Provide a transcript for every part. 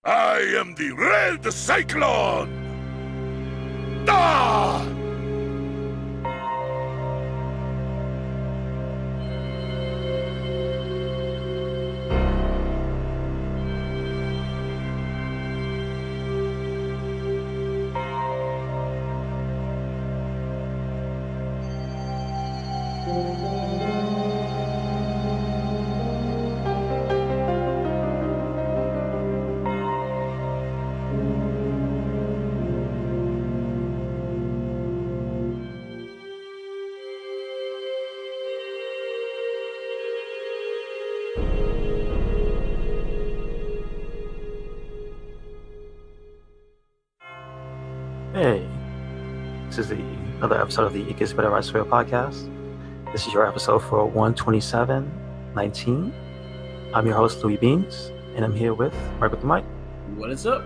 I am the Red Cyclone! Ah! Hey, this is another episode of the It Gets Better Right podcast. This is your episode for 12719. I'm your host, Louis Beans, and I'm here with right with the mic. What is up?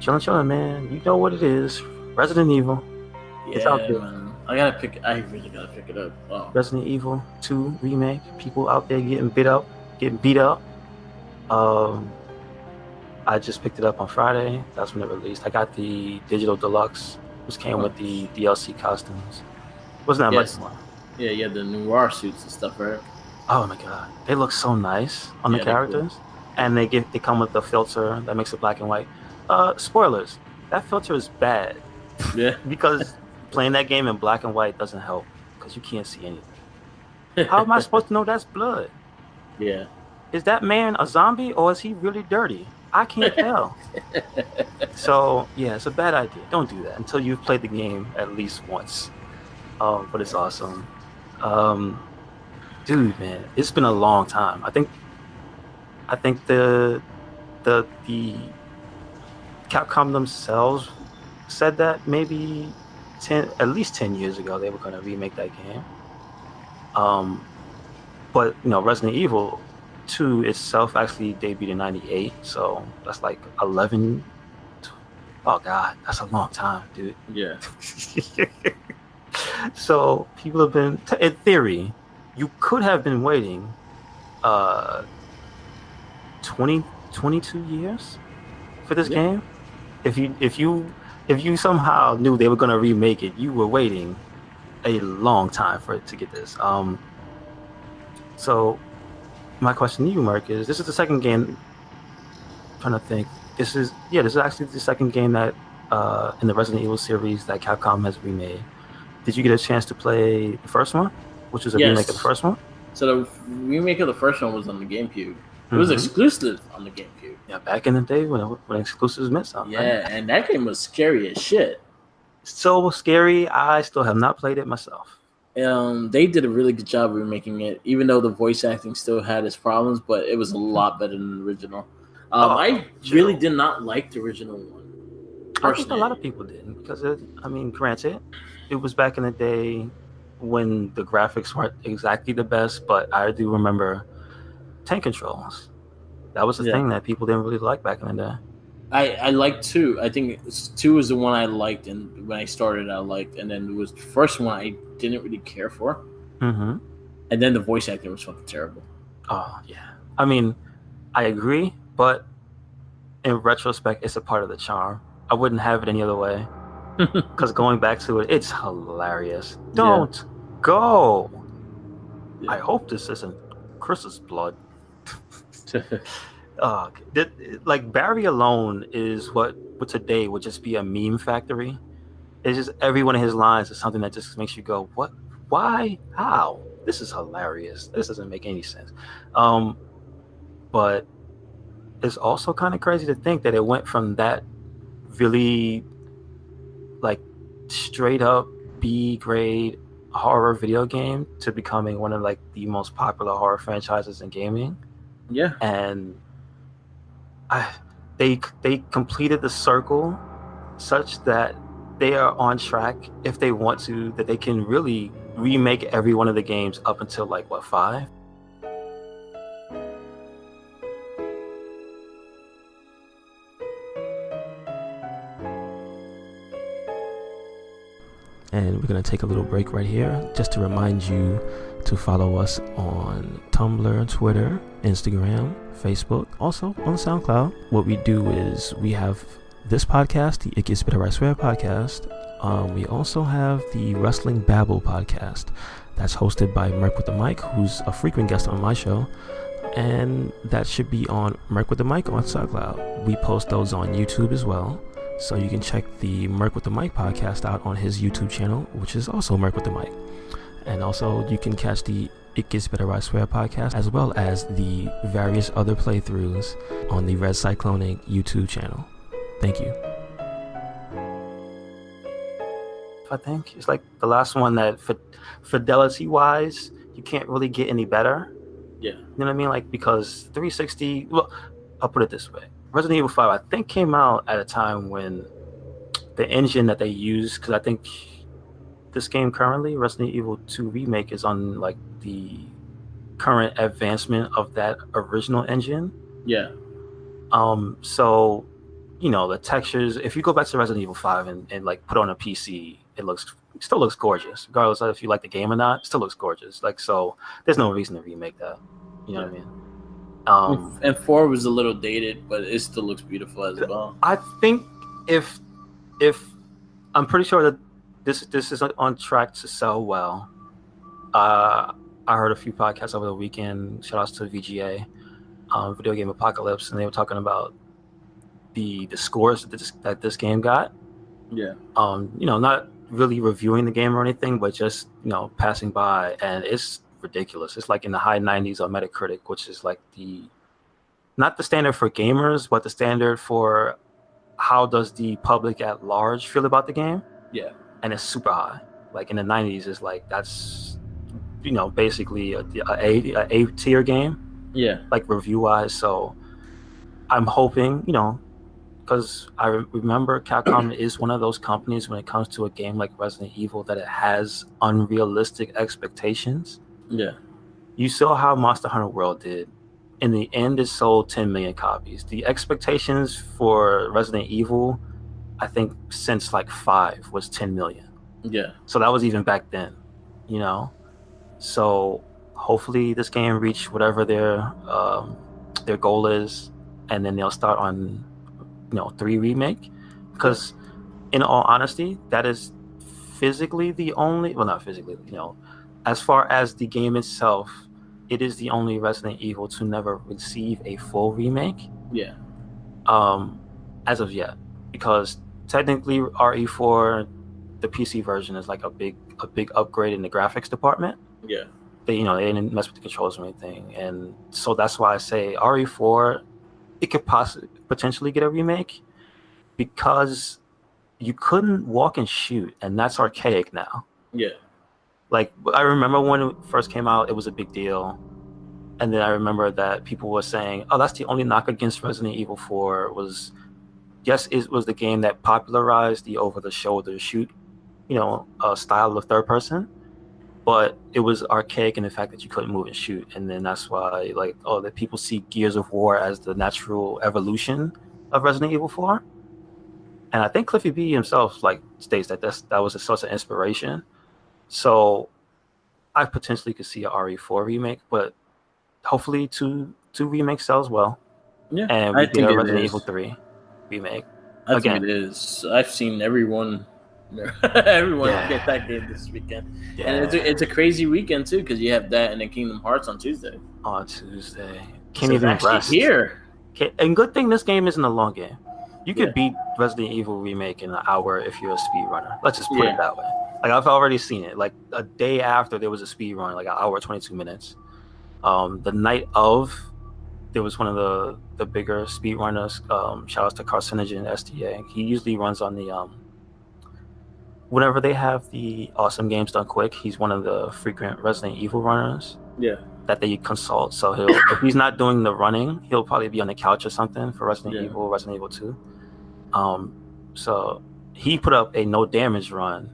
Chillin', man. You know what it is. Resident Evil. Yeah, it's out there. Man. I really gotta pick it up. Oh. Resident Evil 2 Remake. People out there getting beat up. I just picked it up on Friday. That's when it released. I got the digital deluxe, which came with the DLC costumes. Wasn't that much more. Yeah, the Noir suits and stuff, right? Oh my god, they look so nice on the characters, cool. And they come with the filter that makes it black and white. Spoilers: that filter is bad. Yeah, because playing that game in black and white doesn't help because you can't see anything. How am I supposed to know that's blood? Yeah, is that man a zombie or is he really dirty? I can't tell. So yeah, it's a bad idea. Don't do that until you've played the game at least once. But it's awesome. Dude, man, it's been a long time. I think the Capcom themselves said that maybe at least 10 years ago they were going to remake that game. But Resident Evil 2 itself actually debuted in 98, so that's like 11. Oh god, that's a long time, dude. Yeah. So people have been, in theory, you could have been waiting 22 years for this game. If you somehow knew they were going to remake it, you were waiting a long time for it to get this. So my question to you, Mark, is this is the second game. I'm trying to think. This is actually the second game that in the Resident Evil series that Capcom has remade. Did you get a chance to play the first one, which was a remake of the first one? So the remake of the first one was on the GameCube. It was exclusive on the GameCube. Yeah, back in the day when exclusives meant something. Yeah, right? And that game was scary as shit. So scary. I still have not played it myself. They did a really good job of remaking it, even though the voice acting still had its problems, but it was a lot better than the original. I really did not like the original one. Personally. I think a lot of people didn't because, granted, it was back in the day when the graphics weren't exactly the best, but I do remember tank controls. That was the thing that people didn't really like back in the day. I liked 2. I think 2 was the one I liked, and when I started, I liked, and then it was the first one I didn't really care for. Mm-hmm. And then the voice acting was fucking terrible. Oh yeah, I agree, but in retrospect, it's a part of the charm. I wouldn't have it any other way. Because going back to it, it's hilarious. Don't go. Yeah. I hope this isn't Chris's blood. Like Barry alone is what today would just be a meme factory. It's just every one of his lines is something that just makes you go, what? Why? How? This is hilarious. This doesn't make any sense. But it's also kind of crazy to think that it went from that really like straight up B grade horror video game to becoming one of like the most popular horror franchises in gaming. Yeah. And they completed the circle such that they are on track, if they want to, that they can really remake every one of the games up until 5? and we're going to take a little break right here just to remind you to follow us on Tumblr, Twitter, Instagram, Facebook, also on SoundCloud. What we do is we have this podcast, the It Gets Better I Swear podcast. We also have the Wrestling Babble podcast that's hosted by Merc with the Mic, who's a frequent guest on my show, and that should be on Merc with the Mic on SoundCloud. We post those on YouTube as well, so you can check the Merc with the Mic podcast out on his YouTube channel, which is also Merc with the Mic. And also you can catch the It Gets Better I Swear podcast, as well as the various other playthroughs on the RedCycloneInc YouTube channel. Thank you. I think it's like the last one that fidelity wise you can't really get any better. Yeah, you know what I mean, like, because 360, well, I'll put it this way, Resident Evil 5 I think came out at a time when the engine that they use, because I think this game currently, Resident Evil 2 Remake, is on like the current advancement of that original engine. Yeah. So you know, the textures, if you go back to Resident Evil 5 and like put on a PC, it still looks gorgeous, regardless of if you like the game or not. It still looks gorgeous. Like, so there's no reason to remake that. You know what I mean? And 4 was a little dated, but it still looks beautiful as well. I think if I'm pretty sure that this is on track to sell well. I heard a few podcasts over the weekend. Shout outs to VGA, Video Game Apocalypse, and they were talking about the scores that this game got. Yeah. You know, not really reviewing the game or anything, but just, you know, passing by, and it's ridiculous. It's like in the high 90s on Metacritic, which is like not the standard for gamers, but the standard for how does the public at large feel about the game. Yeah. And it's super high. Like in the 90s, it's like, that's, you know, basically a A tier game. Yeah. Like review wise. So I'm hoping, you know, because I remember Capcom is one of those companies when it comes to a game like Resident Evil that it has unrealistic expectations. Yeah. You saw how Monster Hunter World did. In the end, it sold 10 million copies. The expectations for Resident Evil, I think since like 5, was 10 million. Yeah. So that was even back then, you know? So hopefully this game reach whatever their goal is, and then they'll start on, you know, 3 Remake, because in all honesty, that is physically the only, well, not physically, you know, as far as the game itself, it is the only Resident Evil to never receive a full remake. Yeah. As of yet, because technically RE4, the PC version, is like a big upgrade in the graphics department. Yeah. They didn't mess with the controls or anything, and so that's why I say RE4, it could potentially get a remake, because you couldn't walk and shoot, and that's archaic now. Yeah. Like, I remember when it first came out, it was a big deal, and then I remember that people were saying, "Oh, that's the only knock against Resident Evil 4 was, yes, it was the game that popularized the over-the-shoulder shoot, you know, style of third person, but it was archaic in the fact that you couldn't move and shoot." And then that's why, like, that people see Gears of War as the natural evolution of Resident Evil 4. And I think Cliffy B himself, like, states that that was a source of inspiration. So I potentially could see a RE4 remake, but hopefully two remakes sells well. Yeah, and we get a Resident Evil 3 remake. I think it is. I've seen everyone get that game this weekend. Yeah. And it's a crazy weekend too, because you have that and then Kingdom Hearts on Tuesday. Can't even rest here. And good thing this game isn't a long game. You could beat Resident Evil Remake in an hour if you're a speedrunner. Let's just put it that way. Like, I've already seen it. Like, a day after, there was a speed run, like an hour 22 minutes. The night of, there was one of the bigger speed runners. Shout out to Carcinogen STA. He usually runs on the whenever they have the Awesome Games Done Quick, he's one of the frequent Resident Evil runners. Yeah. That they consult. So if he's not doing the running, he'll probably be on the couch or something for Resident Evil 2. So he put up a no damage run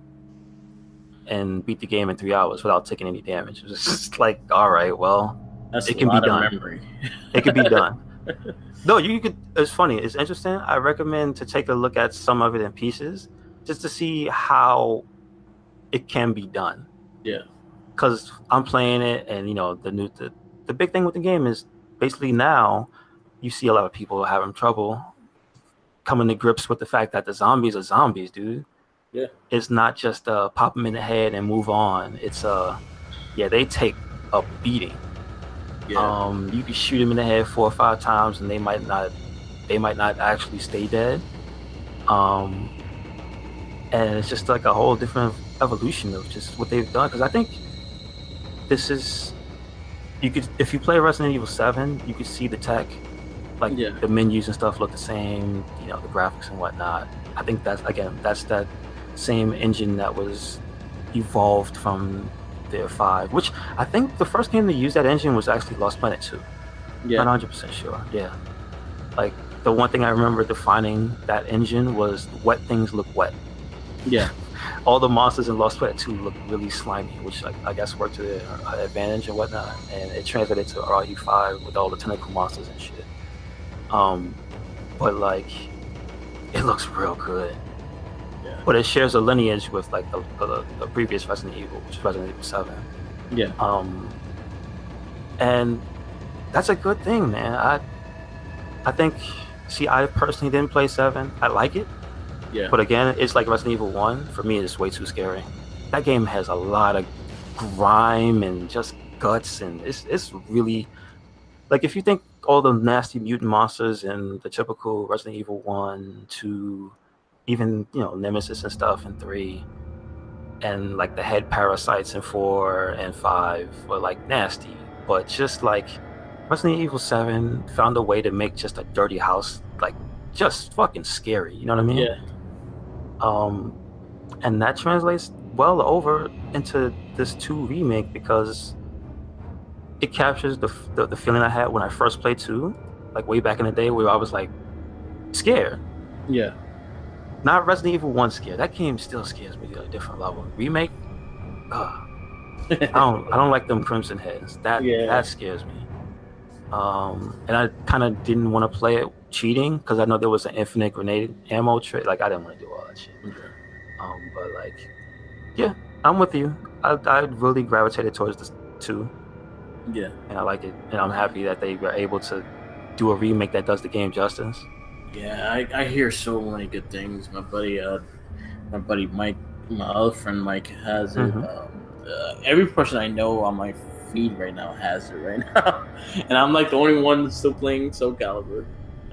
and beat the game in 3 hours without taking any damage. It was just like, all right, well, it can be done. It can be done. No, you could. It's funny. It's interesting. I recommend to take a look at some of it in pieces, just to see how it can be done. Yeah. Because I'm playing it, and the big thing with the game is basically now you see a lot of people having trouble coming to grips with the fact that the zombies are zombies, dude. Yeah. It's not just pop them in the head and move on. It's they take a beating. Yeah. You can shoot them in the head 4 or 5 times, and they might not actually stay dead. And it's just like a whole different evolution of just what they've done. Because I think this is, if you play Resident Evil 7, you could see the tech, like the menus and stuff look the same, the graphics and whatnot. I think that's that same engine that was evolved from their 5, which I think the first game to use that engine was actually Lost Planet 2. Yeah. Not 100% sure. Yeah. Like, the one thing I remember defining that engine was wet things look wet. Yeah. All the monsters in Lost Planet 2 look really slimy, which I guess worked to their advantage and whatnot. And it translated to RE5 with all the tentacle monsters and shit. But like, it looks real good. Yeah. But it shares a lineage with like the previous Resident Evil, which is Resident Evil 7. Yeah. And that's a good thing, man. I think. See, I personally didn't play 7. I like it. Yeah. But again, it's like Resident Evil 1. For me, it's way too scary. That game has a lot of grime and just guts, and it's really, like, if you think all the nasty mutant monsters in the typical Resident Evil 1, 2, even, Nemesis and stuff in 3, and like the head parasites in 4 and 5 were like nasty, but just like Resident Evil 7 found a way to make just a dirty house like just fucking scary. You know what I mean? Yeah. And that translates well over into this 2 remake because it captures the feeling I had when I first played 2, like way back in the day, where I was like scared. Yeah. Not Resident Evil 1 scared. That game still scares me at a different level. Remake, I don't like them crimson heads. That scares me. And I kind of didn't want to play it cheating because I know there was an infinite grenade ammo trick. Like, I didn't want to do all that shit. Okay. But like, yeah, I'm with you. I really gravitated towards this 2. Yeah. And I like it, and I'm happy that they were able to do a remake that does the game justice. Yeah, I hear so many good things. My buddy Mike, my other friend Mike has it. Every person I know on my feed right now has it right now, and I'm like the only one still playing Soul Calibur.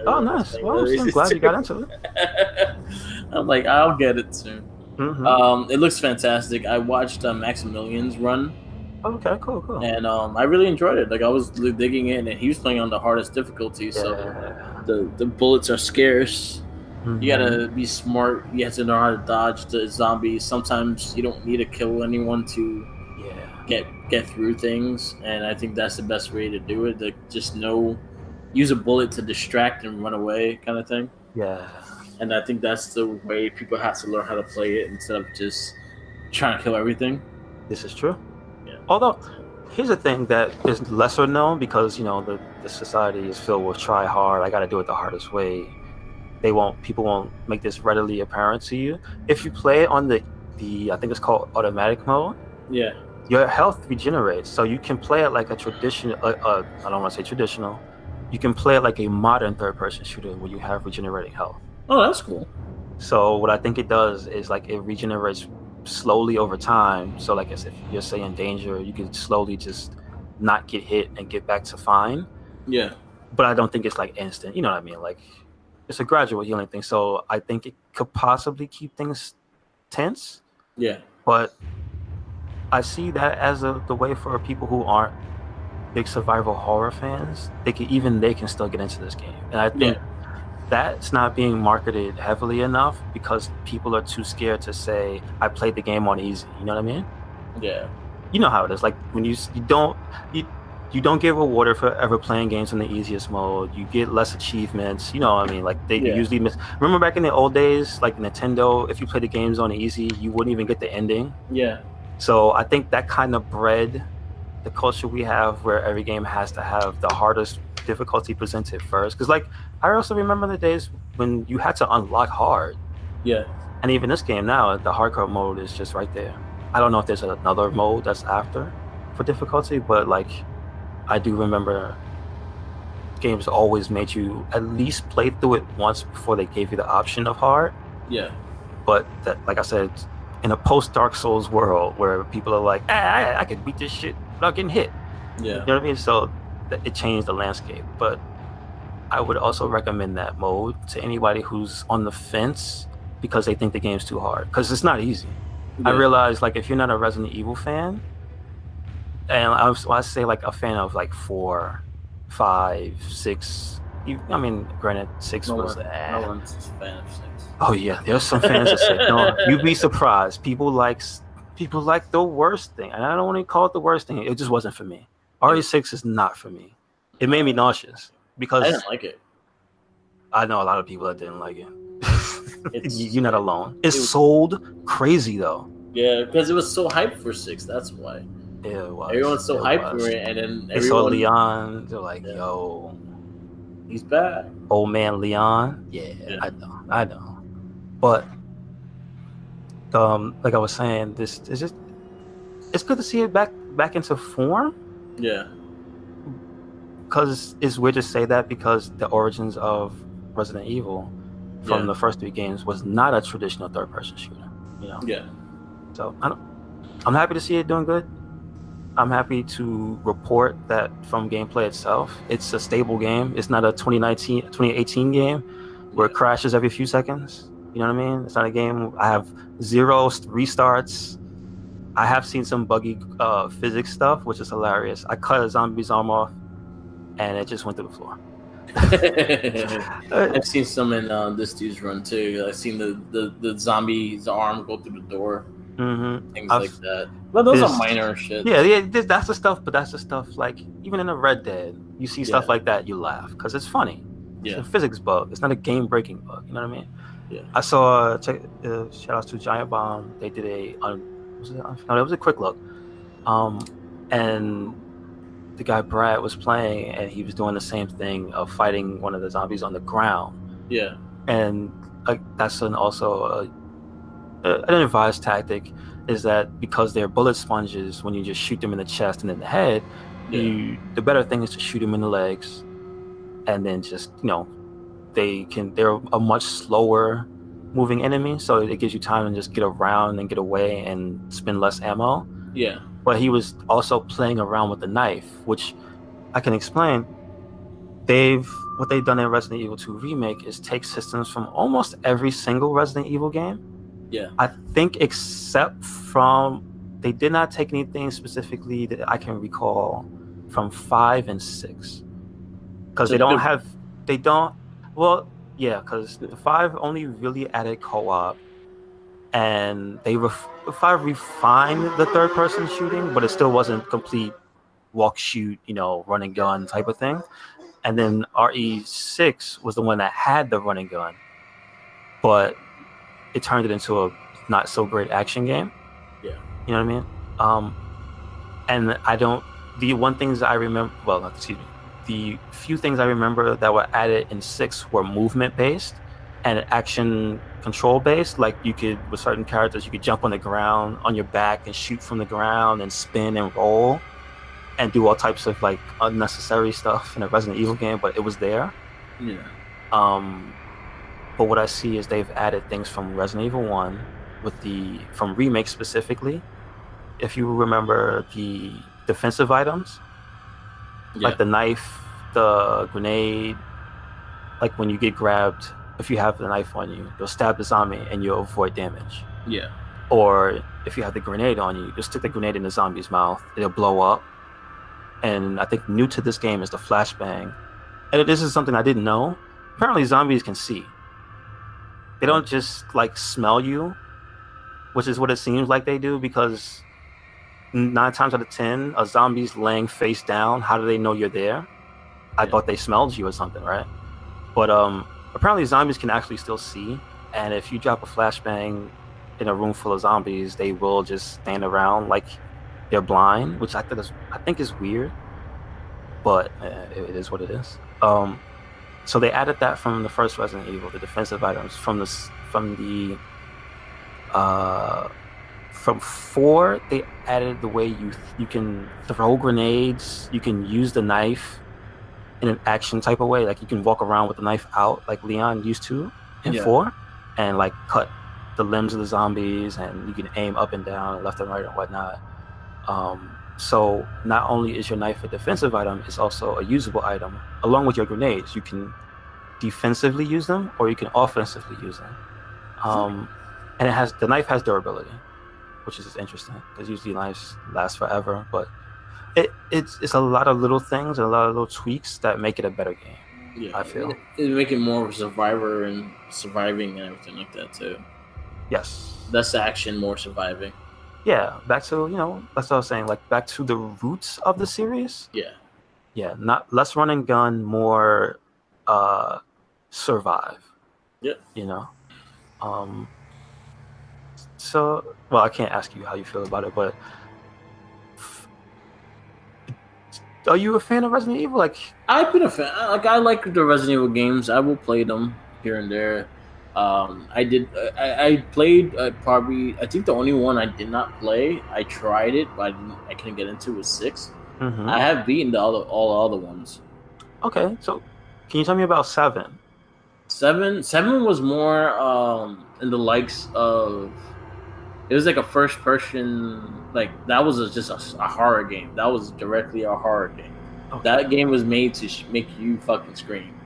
Oh, nice. Well, I'm glad you got into it. I'm like, I'll get it soon. It looks fantastic. I watched Maximilian's run. Okay, cool. And I really enjoyed it. Like, I was digging in, and he was playing on the hardest difficulty, so the bullets are scarce. You gotta be smart. You have to know how to dodge the zombies. Sometimes you don't need to kill anyone to get through things, and I think that's the best way to do it. To just use a bullet to distract and run away, kind of thing. Yeah. And I think that's the way people have to learn how to play it instead of just trying to kill everything. This is true. Yeah. Although, here's a thing that is lesser known because the society is filled with try hard. I got to do it the hardest way. People won't make this readily apparent to you. If you play it on the I think it's called automatic mode. Yeah. Your health regenerates, so you can play it like a traditional. I don't want to say traditional. You can play it like a modern third-person shooter where you have regenerating health. Oh, that's cool. So what I think it does is like it regenerates slowly over time. So like if you're say in danger, you can slowly just not get hit and get back to fine. Yeah. But I don't think it's like instant. You know what I mean? Like it's a gradual healing thing. So I think it could possibly keep things tense. Yeah. But I see that as the way for people who aren't big survival horror fans. They can still get into this game, and I think that's not being marketed heavily enough because people are too scared to say I played the game on easy. You know what I mean? Yeah. You know how it is. Like when you don't get rewarded for ever playing games in the easiest mode. You get less achievements. You know what I mean? Like they usually miss. Remember back in the old days, like Nintendo, if you play the games on easy, you wouldn't even get the ending. Yeah. So I think that kind of bred the culture we have where every game has to have the hardest difficulty presented first. Because like I also remember the days when you had to unlock hard. Yeah. And even this game now, the hardcore mode is just right there. I don't know if there's another mode that's after for difficulty, but like I do remember games always made you at least play through it once before they gave you the option of hard. Yeah. But that, like I said, in a post Dark Souls world where people are like, I could beat this shit without getting hit. Yeah. You know what I mean? So it changed the landscape. But I would also recommend that mode to anybody who's on the fence because they think the game's too hard. Because it's not easy. Yeah. I realize, like, if you're not a Resident Evil fan, and I say like a fan of like 4, 5, 6. I mean, granted, 6 was. No one's a fan of 6. Oh yeah, there's some fans that say no. You'd be surprised. People like the worst thing, and I don't want to call it the worst thing. It just wasn't for me. RE6 is not for me. It made me nauseous because I didn't like it. I know a lot of people that didn't like it. You're not alone. It sold crazy though. Yeah, because it was so hyped for 6. That's why. Yeah, it was. Everyone's so hyped for it, and then they saw Leon. They're like, "Yo, he's bad." Old man Leon. Yeah, I know. But like I was saying, this is just it's good to see it back into form. Yeah. Because it's weird to say that because the origins of Resident Evil from the first 3 games was not a traditional third-person shooter. You know. Yeah. So I'm happy to see it doing good. I'm happy to report that from gameplay itself, it's a stable game. It's not a 2018 game where it crashes every few seconds. You know what I mean? It's not a game. I have 0 restarts. I have seen some buggy physics stuff, which is hilarious. I cut a zombie's arm off, and it just went through the floor. I've seen some in this dude's run too. I've seen the zombie's arm go through the door. Mm-hmm. Things like that. But those are minor shit. Yeah, that's the stuff. But that's the stuff like even in a Red Dead, you see stuff like that, you laugh because it's funny. Yeah, it's a physics bug. It's not a game-breaking bug. You know what I mean? Yeah. I saw. Shout out to Giant Bomb. They did it was a quick look, and the guy Brad was playing, and he was doing the same thing of fighting one of the zombies on the ground. Yeah, and that's also an advised tactic is that because they're bullet sponges, when you just shoot them in the chest and in the head, the better thing is to shoot them in the legs, and then just they're a much slower moving enemy, so it gives you time to just get around and get away and spend less ammo. Yeah. But he was also playing around with the knife, which I can explain. What they've done in Resident Evil 2 Remake is take systems from almost every single Resident Evil game. Yeah. I think except from they did not take anything specifically that I can recall from 5 and 6. Because because the 5 only really added co-op, and 5 refined the third-person shooting, but it still wasn't complete walk, shoot, run and gun type of thing. And then RE6 was the one that had the run and gun, but it turned it into a not so great action game. Yeah, you know what I mean. And the one things I remember. Well, excuse me. The few things I remember that were added in 6 were movement based and action control based. Like with certain characters, you could jump on the ground on your back and shoot from the ground and spin and roll and do all types of like unnecessary stuff in a Resident Evil game, but it was there. Yeah. But what I see is they've added things from Resident Evil 1 from Remake specifically. If you remember the defensive items, like the knife, the grenade, like when you get grabbed, if you have the knife on you, you'll stab the zombie and you'll avoid damage. Yeah. Or if you have the grenade on you, you'll stick the grenade in the zombie's mouth, it'll blow up. And I think new to this game is the flashbang. And this is something I didn't know. Apparently zombies can see. They don't just like smell you, which is what it seems like they do, because 9 times out of 10, a zombie's laying face down. How do they know you're there? I thought they smelled you or something, right? But apparently zombies can actually still see, and if you drop a flashbang in a room full of zombies, they will just stand around like they're blind, which I think is weird, but it is what it is. So they added that from the first Resident Evil, the defensive items from the from 4, they added the way you can throw grenades, you can use the knife in an action type of way, like you can walk around with the knife out like Leon used to in 4, and like cut the limbs of the zombies, and you can aim up and down, left and right, and whatnot. So not only is your knife a defensive item, it's also a usable item. Along with your grenades, you can defensively use them or you can offensively use them. And the knife has durability, which is interesting because usually knives last forever. But it's a lot of little things and a lot of little tweaks that make it a better game. Yeah, I feel it make it more of a survivor and surviving and everything like that too. Yes, less action, more surviving. Yeah, back to that's what I was saying. Like back to the roots of the series. Yeah, not less run and gun, more survive. Yeah. So, well, I can't ask you how you feel about it, but are you a fan of Resident Evil? Like, I've been a fan. I like the Resident Evil games. I will play them here and there. I played probably. I think the only one I did not play. I tried it, but I couldn't get into. Was 6. Mm-hmm. I have beaten all the other ones. Okay, so can you tell me about 7? 7 was more in the likes of. It was like a first person, like that was just a horror game. That was directly a horror game. Okay. That game was made to make you fucking scream.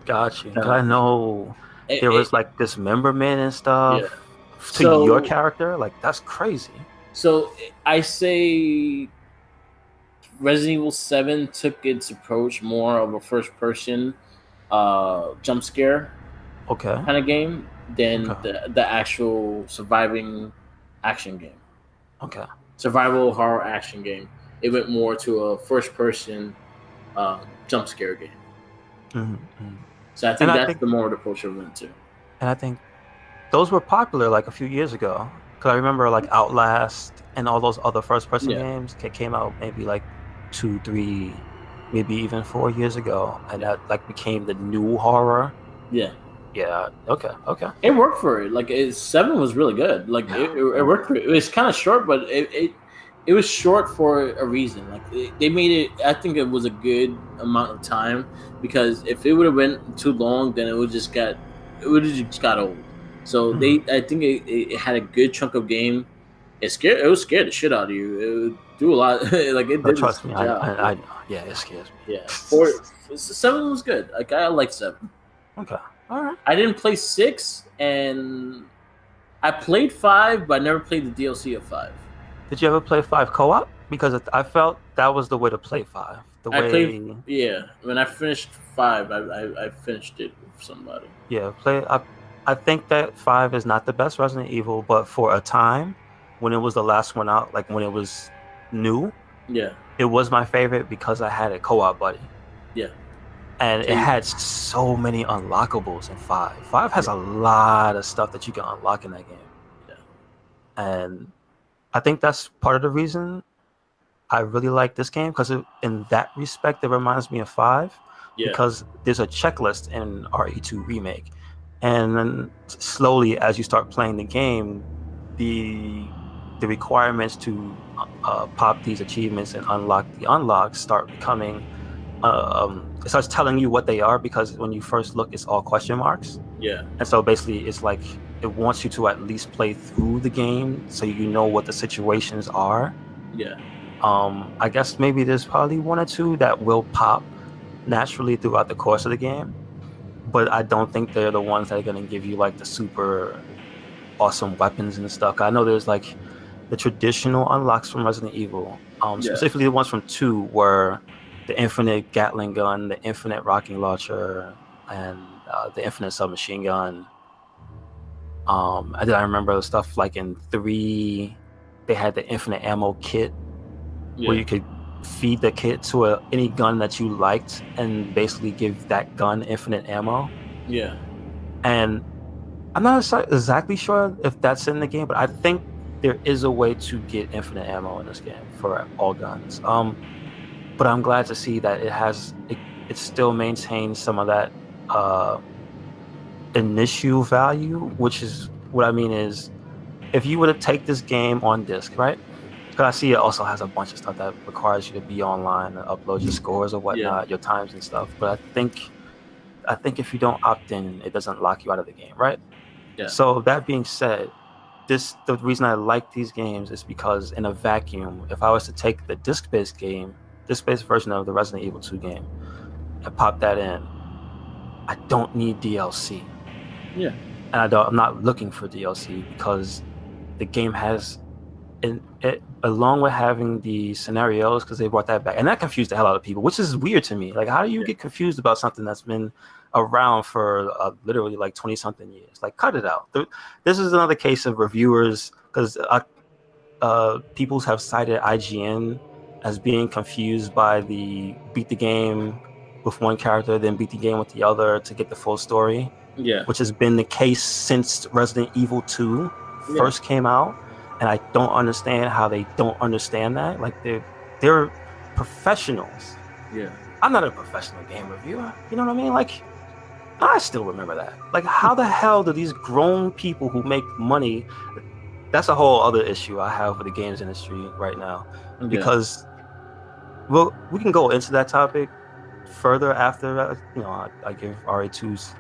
Gotcha. I know there was like dismemberment and stuff to your character. Like that's crazy. So I say Resident Evil 7 took its approach more of a first person jump scare kind of game than the actual surviving action game. Survival horror action game. It went more to a first person jump scare game. Mm-hmm. So I think that's the more the approach it went to. And I think those were popular like a few years ago. Because I remember like Outlast and all those other first person games came out maybe like 2, 3, maybe even 4 years ago, and that like became the new horror. Yeah. Okay. It worked for it. Like 7 was really good. Like it worked for it. It was kind of short, but it was short for a reason. Like they made it. I think it was a good amount of time, because if it would have went too long, then it would just got old. So I think it had a good chunk of game. It was scared the shit out of you. It would do a lot. Like it did. Trust me, I know. Yeah, it scares me. Yeah. 7 was good. Like I like 7. Okay. All right. I didn't play 6, and I played 5, but I never played the DLC of 5. Did you ever play 5 co-op? Because I felt that was the way to play 5. When I finished 5, I finished it with somebody. Yeah, I think that 5 is not the best Resident Evil, but for a time, when it was the last one out, like when it was new, it was my favorite because I had a co-op buddy. And it had so many unlockables in 5. 5 has a lot of stuff that you can unlock in that game. And I think that's part of the reason I really like this game, because in that respect, it reminds me of 5. Because there's a checklist in RE2 Remake. And then slowly, as you start playing the game, the requirements to pop these achievements and unlock the unlocks start becoming... it starts telling you what they are, because when you first look, it's all question marks. And so basically, it's like it wants you to at least play through the game so you know what the situations are. I guess maybe there's probably 1 or 2 that will pop naturally throughout the course of the game, but I don't think they're the ones that are going to give you like the super awesome weapons and stuff. I know there's like the traditional unlocks from Resident Evil, specifically the ones from 2 were the infinite Gatling gun, the infinite rocket launcher, and the infinite submachine gun. And then I remember stuff like in 3, they had the infinite ammo kit, where you could feed the kit to any gun that you liked and basically give that gun infinite ammo. And I'm not exactly sure if that's in the game, but I think there is a way to get infinite ammo in this game for all guns. But I'm glad to see that it still maintains some of that initial value, which is what I mean is if you were to take this game on disc, right? Because I see it also has a bunch of stuff that requires you to be online and upload your scores or whatnot, your times and stuff. But I think if you don't opt in, it doesn't lock you out of the game, right? Yeah. So that being said, the reason I like these games is because in a vacuum, if I was to take the disc-based version of the Resident Evil 2 game and pop that in, I don't need DLC. Yeah. And I'm not looking for DLC because the game has, along with having the scenarios, because they brought that back, and that confused the hell out of people, which is weird to me. Like, how do you get confused about something that's been around for literally like 20 something years? Like, cut it out. This is another case of reviewers, because people have cited IGN as being confused by the beat the game with one character, then beat the game with the other to get the full story. Yeah. Which has been the case since Resident Evil 2 first came out. And I don't understand how they don't understand that. Like, they're professionals. Yeah. I'm not a professional game reviewer. You know what I mean? Like, I still remember that. Like, how the hell do these grown people who make money... That's a whole other issue I have with the games industry right now. Because, well, we can go into that topic further after, I give RE2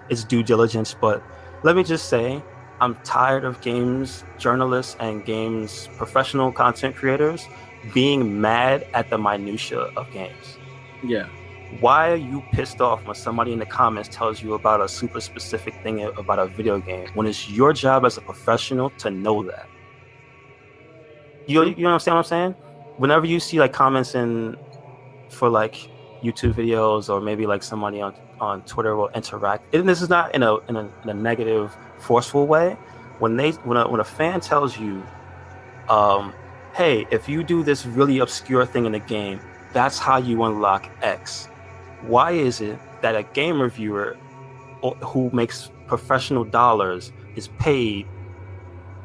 its due diligence. But let me just say, I'm tired of games journalists and games professional content creators being mad at the minutia of games. Yeah. Why are you pissed off when somebody in the comments tells you about a super specific thing about a video game when it's your job as a professional to know that? You understand what I'm saying? Whenever you see like comments for like YouTube videos, or maybe like somebody on Twitter will interact, and this is not in a negative, forceful way. When a fan tells you, hey, if you do this really obscure thing in the game, that's how you unlock X. Why is it that a game reviewer who makes professional dollars is paid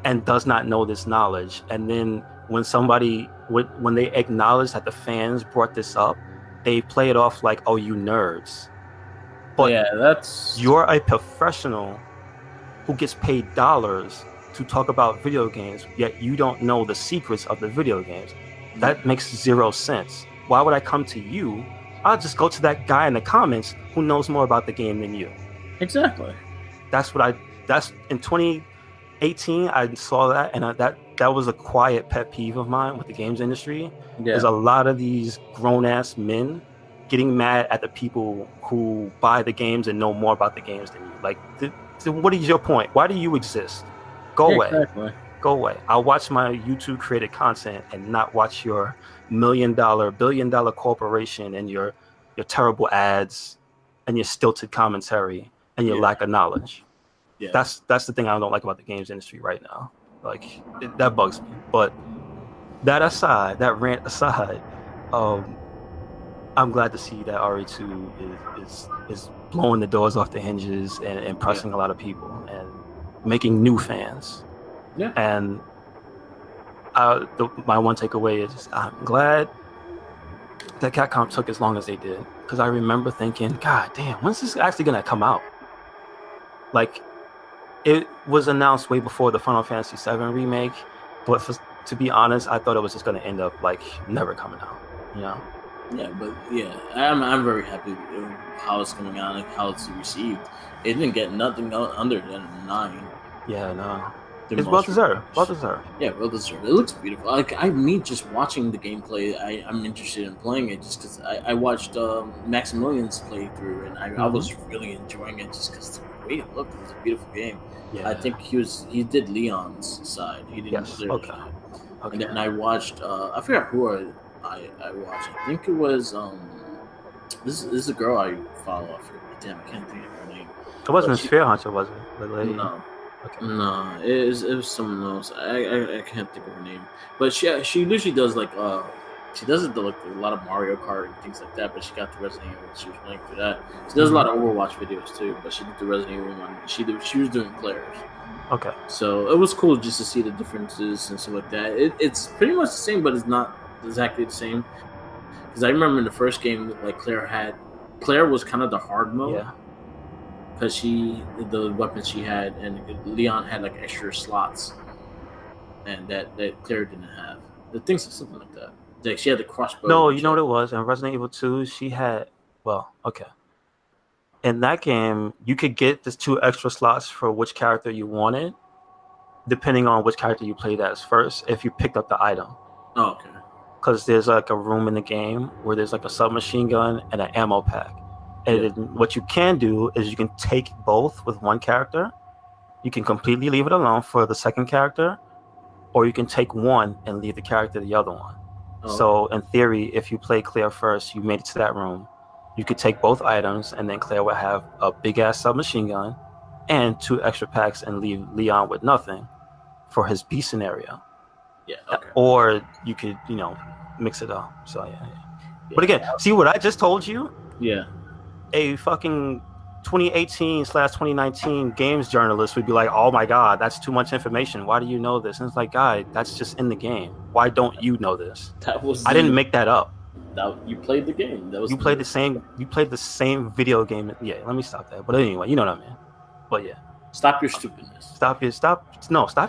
and does not know this knowledge? And then when they acknowledge that the fans brought this up, they play it off like, oh, you nerds. But you're a professional who gets paid dollars to talk about video games, yet you don't know the secrets of the video games. That makes zero sense. Why would I come to you? I'll just go to that guy in the comments who knows more about the game than you. Exactly. That's in 2018 I saw that, and that was a quiet pet peeve of mine with the games industry. There's a lot of these grown-ass men getting mad at the people who buy the games and know more about the games than you. Like, what is your point? Why do you exist? Go away. Exactly. Go away. I'll watch my YouTube created content and not watch your $1 billion corporation and your terrible ads and your stilted commentary and your lack of knowledge. Yeah. That's the thing I don't like about the games industry right now. Like, that bugs me. But that rant aside, I'm glad to see that RE2 is blowing the doors off the hinges and impressing a lot of people and making new fans. Yeah. And my one takeaway is I'm glad that Capcom took as long as they did, because I remember thinking, God damn, when's this actually gonna come out? Like, it was announced way before the Final Fantasy VII remake, but to be honest, I thought it was just gonna end up like never coming out. You know? Yeah, but I'm very happy with how it's coming out and how it's received. It didn't get nothing under than 9. Yeah, no. It's well deserved. Well deserved. Yeah, well deserved. It looks beautiful. Like, just watching the gameplay, I'm interested in playing it just because I watched Maximilian's playthrough and I was really enjoying it just because the way it looked. It was a beautiful game. Yeah. I think he did Leon's side. He didn't do their side. Okay. And then I watched. I forgot who I watched. I think it was this is a girl I follow. Damn, I can't think of her name. It wasn't Sphere Hunter, was it? The lady? No. Okay. No, it was someone else. I can't think of her name, but she usually does like she does it like a lot of Mario Kart and things like that. But she got the Resident Evil. She was playing through that. She does a lot of Overwatch videos too. But she did the Resident Evil one. She was doing players. Okay. So it was cool just to see the differences and stuff like that. It's pretty much the same, but it's not exactly the same. Because I remember in the first game, like Claire was kind of the hard mode. Yeah. Because the weapons she had, and Leon had like extra slots. and that Claire didn't have. The things something like that. Like she had the crossbow. No, you know what it was? In Resident Evil 2, she had in that game, you could get the 2 extra slots for which character you wanted, depending on which character you played as first, if you picked up the item. Oh, okay. Because there's like a room in the game where there's like a submachine gun and an ammo pack. And what you can do is you can take both with one character. You can completely leave it alone for the second character, or you can take one and leave the character the other one. Oh. So in theory, if you play Claire first, you made it to that room, you could take both items, and then Claire would have a big-ass submachine gun and 2 extra packs and leave Leon with nothing for his B scenario. Yeah, okay. Or you could, mix it up. So, yeah. But again, see what I just told you? Yeah. A fucking 2018/2019 games journalist would be like, oh my God, that's too much information. Why do you know this? And it's like, guy, that's just in the game. Why don't you know this? I didn't make that up. You played the game. You played the same video game. Yeah, let me stop that. But anyway, you know what I mean. But yeah. Stop your stupidness. Stop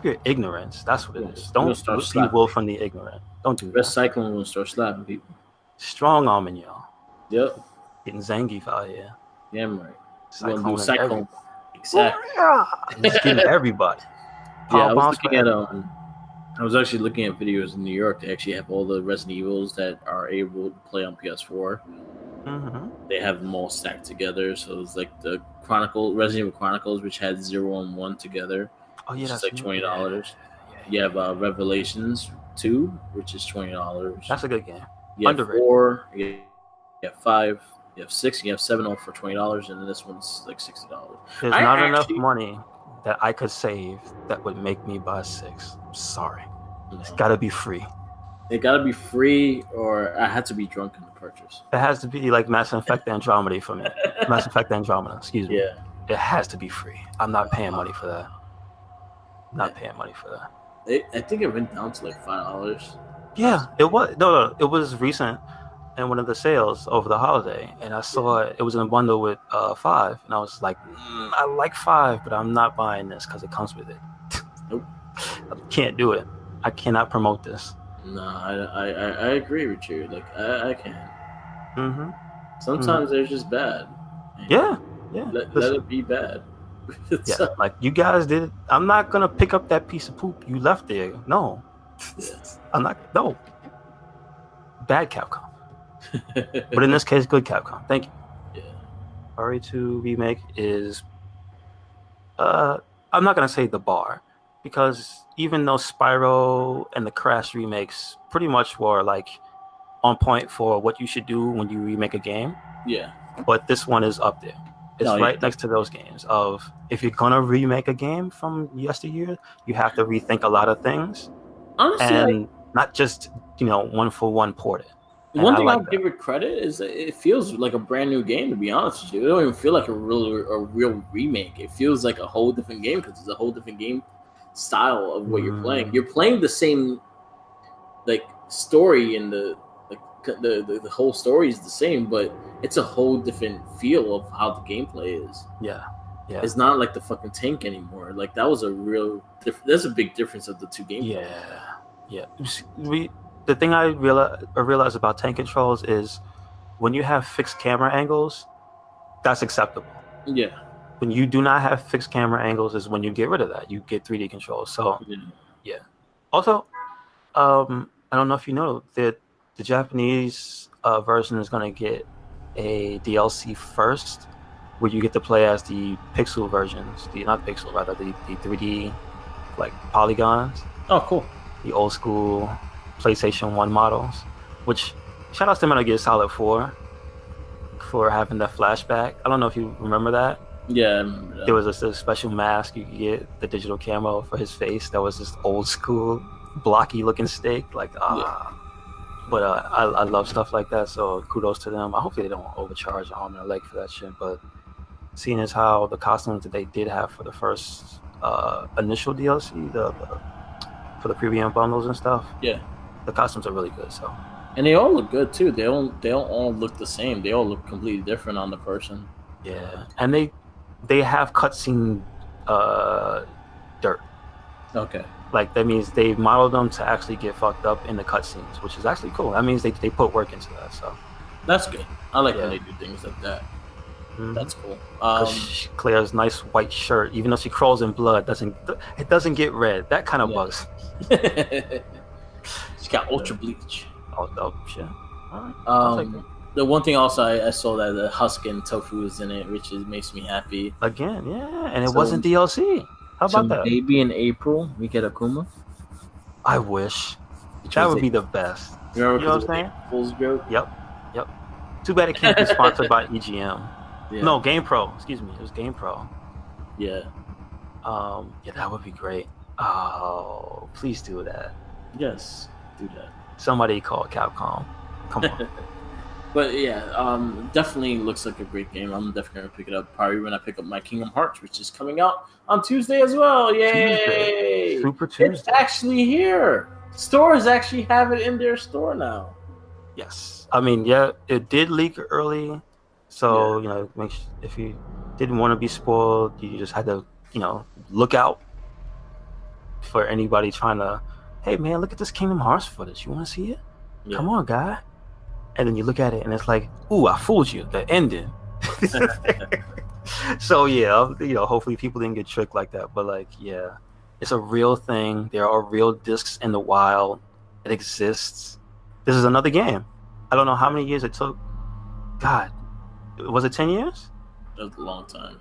your ignorance. That's what it is. Don't be wolf from the ignorant. Don't do that. RedCyclone will start slapping people. Strong arming y'all. Yep. Getting Zangief out here. Yeah, I'm right. Cyclone. Exactly. Just getting everybody. Yeah, I was actually looking at videos in New York. They actually have all the Resident Evils that are able to play on PS4. Mm-hmm. They have them all stacked together. So it's like the Resident Evil Chronicles, which had 0 and 1 together. Oh yeah, that's like $20. Yeah. You have Revelations 2, which is $20. That's a good game. You have Underrated. 4, you have 5, you have 6, and you have 7 all for $20, and then this one's like $60. There's not enough money that I could save that would make me buy 6. Sorry. No. It's got to be free. It got to be free, or I had to be drunk in the purchase. It has to be like Mass Effect Andromeda for me. Mass Effect Andromeda, excuse me. Yeah. It has to be free. I'm not paying money for that. I think it went down to like $5. Yeah, it was. No, it was recent in one of the sales over the holiday, and I saw it was in a bundle with 5, and I was like, I like 5, but I'm not buying this because it comes with it. Nope. I can't do it. I cannot promote this. No, I agree with you. Like I can. Mm-hmm. Sometimes they're just bad. Yeah. Let it be bad. Yeah, like you guys did it. I'm not gonna pick up that piece of poop you left there. No. I'm not. No. Bad Capcom. But in this case, good Capcom. Thank you. Yeah. RE2 Remake is I'm not gonna say the bar, because even though Spyro and the Crash remakes pretty much were like on point for what you should do when you remake a game. Yeah. But this one is up there. It's next to those games of, if you're gonna remake a game from yesteryear, you have to rethink a lot of things. Honestly, and not just, one for one port it. And one thing I'll give it credit is that it feels like a brand new game, to be honest with you. It don't even feel like a real remake. It feels like a whole different game because it's a whole different game style of what you're playing. You're playing the same like story, and the whole story is the same, but it's a whole different feel of how the gameplay is. Yeah. It's not like the fucking tank anymore. Like that was there's a big difference of the two gameplays. Yeah. The thing I realize about tank controls is when you have fixed camera angles, that's acceptable. Yeah. When you do not have fixed camera angles is when you get rid of that. You get 3D controls. So, yeah. Also, I don't know if you know that the Japanese version is going to get a DLC first, where you get to play as the pixel versions. The 3D like polygons. Oh, cool. The old school PlayStation 1 models, which shout out to Metal Gear Solid 4 for having that flashback. I don't know if you remember that. Yeah, I remember that. There was a special mask you could get, the digital camo for his face. That was this old school blocky looking steak. Like, But I love stuff like that, so kudos to them. Hopefully they don't overcharge an arm and a leg for that shit, but seeing as how the costumes that they did have for the first initial DLC, for the premium bundles and stuff, the costumes are really good. So, and they all look good too. They don't all look the same. They all look completely different on the person. Yeah, and they have cutscene dirt. Okay. Like that means they modeled them to actually get fucked up in the cutscenes, which is actually cool. That means they put work into that. So That's good. I like Yeah. when they do things like that. mhm. That's cool. Because Claire's nice white shirt, even though she crawls in blood, doesn't get red. That kind of Yeah. bugs. She's got ultra bleach. Oh shit. All right. I'll take it. The one thing also I saw that the husk and tofu is in it, which makes me happy. Again, yeah, and it So- wasn't DLC. How about that? Maybe in April we get Akuma. I wish Which that was would be the best. Remember, You know what I'm saying? Fool's Grove? Yep. Too bad it can't be sponsored by EGM. Yeah. No, Game Pro. Excuse me. It was Game Pro. Yeah. Yeah, that would be great. Oh, please do that. Yes. Do that. Somebody call Capcom. Come on. But yeah, definitely looks like a great game. I'm definitely gonna pick it up probably when I pick up my Kingdom Hearts, which is coming out on Tuesday as well. Yay! Super It's Tuesday. actually here. Stores actually have it in their store now. Yes. I mean, yeah, it did leak early. So, if you didn't want to be spoiled, you just had to, look out for anybody trying to, hey, man, look at this Kingdom Hearts footage. You want to see it? Yeah. Come on, guy. And then you look at it and it's like, ooh, I fooled you. The ending. So, yeah, hopefully people didn't get tricked like that. But, like, yeah, it's a real thing. There are real discs in the wild. It exists. This is another game. I don't know how many years it took. God, was it 10 years? That was a long time.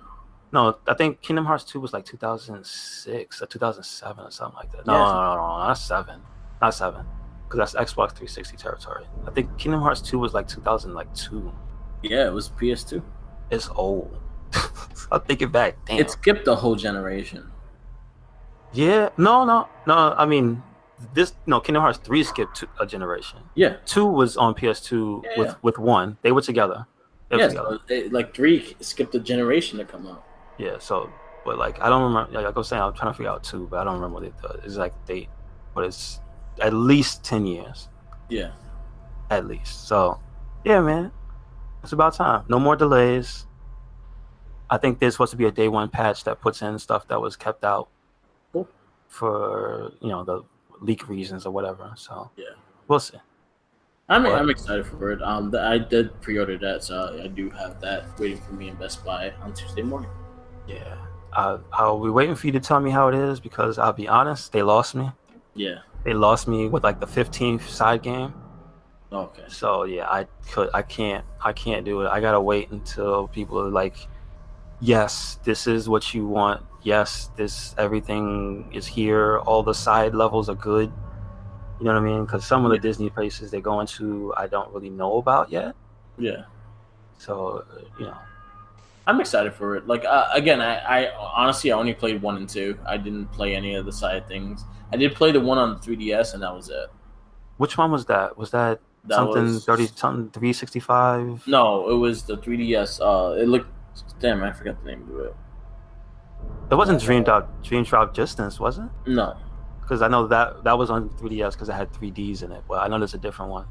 No, I think Kingdom Hearts 2 was like 2006 or 2007 or something like that. No, Yes. no, not 7. Not 7. Because that's Xbox 360 territory. I think Kingdom Hearts 2 was like 2002. Yeah, it was PS2. It's old. I'll take it back. Damn. It skipped a whole generation. Yeah. No. I mean, Kingdom Hearts 3 skipped a generation. Yeah. 2 was on PS2 Yeah. with 1. They were together. Yes, like 3 skipped a generation to come out. Yeah, so, but like, I don't remember, like I was saying, I'm trying to figure out 2, but I don't remember the exact date, but it's at least 10 years. Yeah. At least. So, yeah, man, it's about time. No more delays. I think there's supposed to be a day 1 patch that puts in stuff that was kept out Cool. for, the leak reasons or whatever. So, Yeah. we'll see. I'm excited for it. I did pre-order that, so I do have that waiting for me in Best Buy on Tuesday morning. Yeah. I'll be waiting for you to tell me how it is because I'll be honest, they lost me. Yeah. They lost me with like the 15th side game. Okay. So yeah, I can't do it. I gotta wait until people are like, yes, this is what you want. Yes, everything is here. All the side levels are good. You know what I mean? Because some of the Disney places they go into, I don't really know about yet. Yeah. So I'm excited for it. Like again, I honestly I only played 1 and 2. I didn't play any of the side things. I did play the one on 3DS, and that was it. which one was that? Was that something 365? No, it was the 3DS. It looked. Damn, I forgot the name of it. It wasn't Dream Drop Distance, was it? No. Because I know that was on 3DS because it had 3Ds in it. But I know there's a different one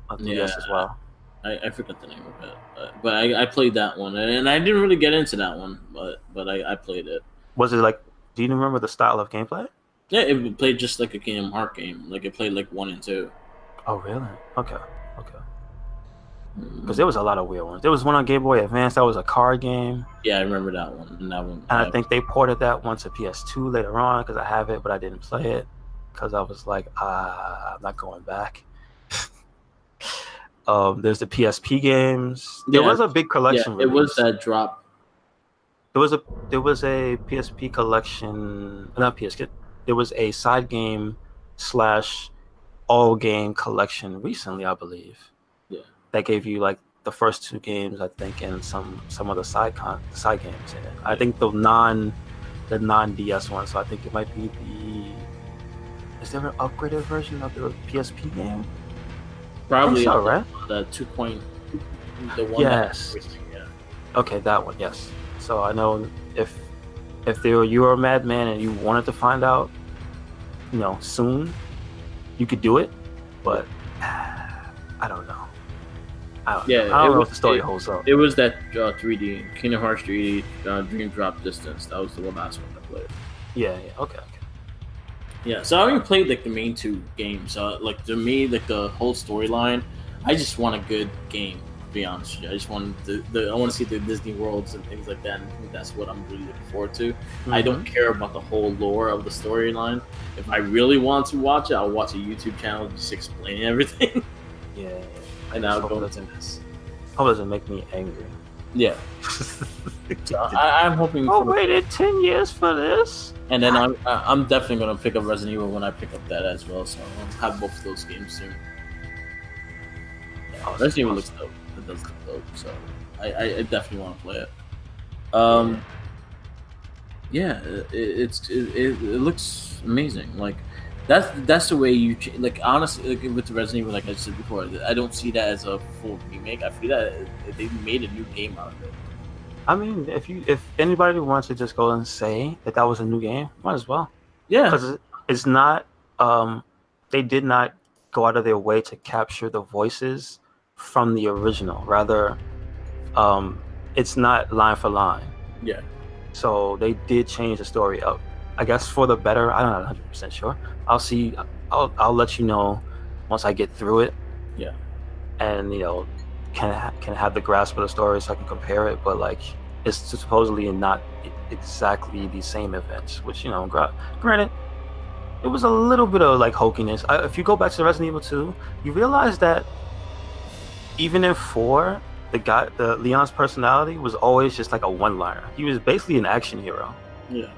on 3DS as well. I forgot the name of it, but I played that one, and I didn't really get into that one, but I played it. Was it like? Do you remember the style of gameplay? Yeah, it played just like a Kingdom Hearts game. Like it played like 1 and 2. Oh really? Okay. Because there was a lot of weird ones. There was one on Game Boy Advance that was a card game. Yeah, I remember that one. And I think they ported that one to PS2 later on because I have it, but I didn't play it because I was like, I'm not going back. There's the PSP games. There was a big collection. Yeah, it was that drop. There was a PSP collection. Not PSP. There was a side game / all game collection recently, I believe. Yeah. That gave you like the first 2 games, I think, and some of the side games in it. I think the non DS one. So I think it might be Is there an upgraded version of the PSP game? Probably so, right? The 2 point. The one. Yes. Yeah. Okay, that one. Yes. So I know if you were a madman and you wanted to find out, soon, you could do it, but I don't know. I don't know if the story holds up. It was that 3D Kingdom Hearts 3D Dream Drop Distance. That was the last one I played. Yeah. Okay. Yeah, so I only played like the main 2 games. Like to me, like the whole storyline, I just want a good game. To be honest with you, I just want I want to see the Disney worlds and things like that. And I think that's what I'm really looking forward to. I don't care about the whole lore of the storyline. If I really want to watch it, I'll watch a YouTube channel just explaining everything. Yeah, And I'll go into this. Hope it doesn't make me angry. Yeah. So I'm hoping. I waited 10 years for this. And then I'm definitely gonna pick up Resident Evil when I pick up that as well. So I'll have both of those games soon. Yeah, Resident Evil looks dope. It does look dope. So I definitely want to play it. Yeah, it looks amazing. Like that's the way you like. Honestly, like, with the Resident Evil, like I said before, I don't see that as a full remake. I feel that they made a new game out of it. I mean, if anybody wants to just go and say that was a new game, might as well. Yeah, because it's not. They did not go out of their way to capture the voices from the original. Rather, it's not line for line. Yeah. So they did change the story up. I guess for the better. I'm not 100% sure. I'll see. I'll let you know once I get through it. Yeah. And can have the grasp of the story so I can compare it, but like it's supposedly not exactly the same events, which granted, it was a little bit of like hokiness. If you go back to Resident Evil 2, you realize that even in 4, the Leon's personality was always just like a one-liner. He was basically an action hero. Yeah.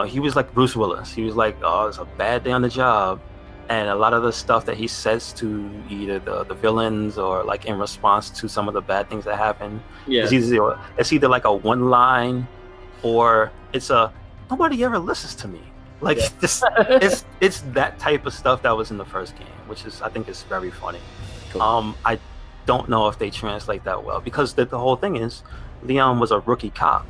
He was like Bruce Willis. He was like, oh, it's a bad day on the job. And a lot of the stuff that he says to either the villains or like in response to some of the bad things that happen, it's either like a one line or it's a nobody ever listens to me. Like this, it's that type of stuff that was in the first game, which I think is very funny. Cool. I don't know if they translate that well because the whole thing is Leon was a rookie cop.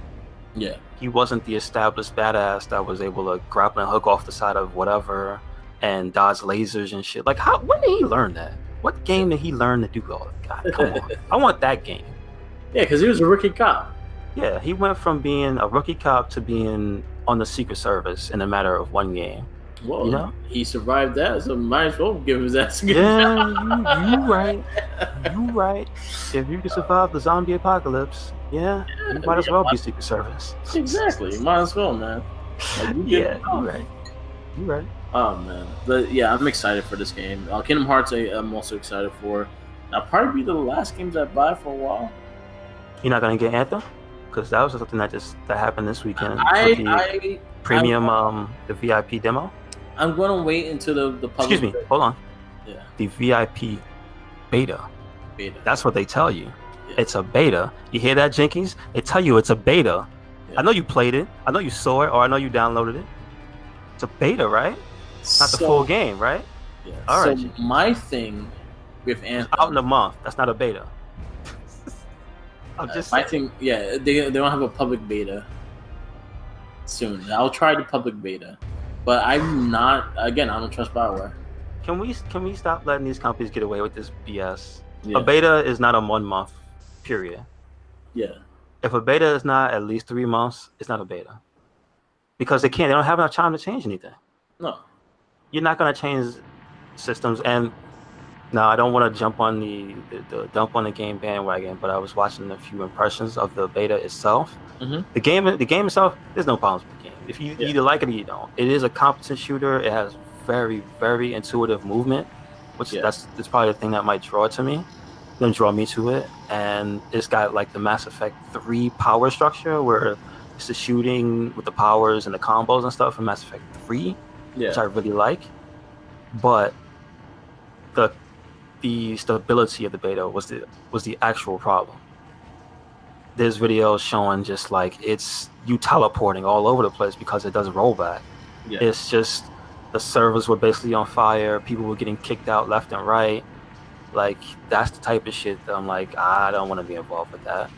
Yeah, he wasn't the established badass that was able to grapple and hook off the side of whatever and dodge lasers and shit. Like, when did he learn that? What game did he learn to do all that? God, come on. I want that game. Yeah, because he was a rookie cop. Yeah, he went from being a rookie cop to being on the Secret Service in a matter of one game. Well, he survived that, so might as well give his ass a good job. You right. You right. If you can survive the zombie apocalypse, you might as well be Secret Service. Exactly. You might as well, man. Like, you right. You right. Oh man, but yeah, I'm excited for this game. Kingdom Hearts, I'm also excited for. That'll probably be the last games I buy for a while. You're not gonna get Anthem, because that was something that happened this weekend. The VIP demo. I'm gonna wait until the public. Excuse me, hold on. Yeah. The VIP beta. That's what they tell you. Yeah. It's a beta. You hear that, Jenkins? They tell you it's a beta. Yeah. I know you played it. I know you saw it, or I know you downloaded it. It's a beta, right? Not the full game, right? Yeah. All right. So my thing with Anthem out in a month. That's not a beta. I'm just my thing. Yeah, they don't have a public beta soon. I'll try the public beta, but I'm not. Again, I don't trust BioWare. Can we stop letting these companies get away with this BS? Yeah. A beta is not a 1 month period. Yeah. If a beta is not at least 3 months, it's not a beta. Because they don't have enough time to change anything. No. You're not going to change systems. And now I don't want to jump on the dump on the game bandwagon, but I was watching a few impressions of the beta itself. Mm-hmm. The game itself, there's no problems with the game. If you either like it or you don't. It is a competent shooter. It has very, very intuitive movement, which that's probably the thing that might draw me to it. And it's got like the Mass Effect 3 power structure where it's the shooting with the powers and the combos and stuff from Mass Effect 3, which I really like. But the stability of the beta was the actual problem. There's videos showing just like it's you teleporting all over the place because it does rollback. Yeah. It's just the servers were basically on fire. People were getting kicked out left and right. Like that's the type of shit that I'm like, I don't want to be involved with that.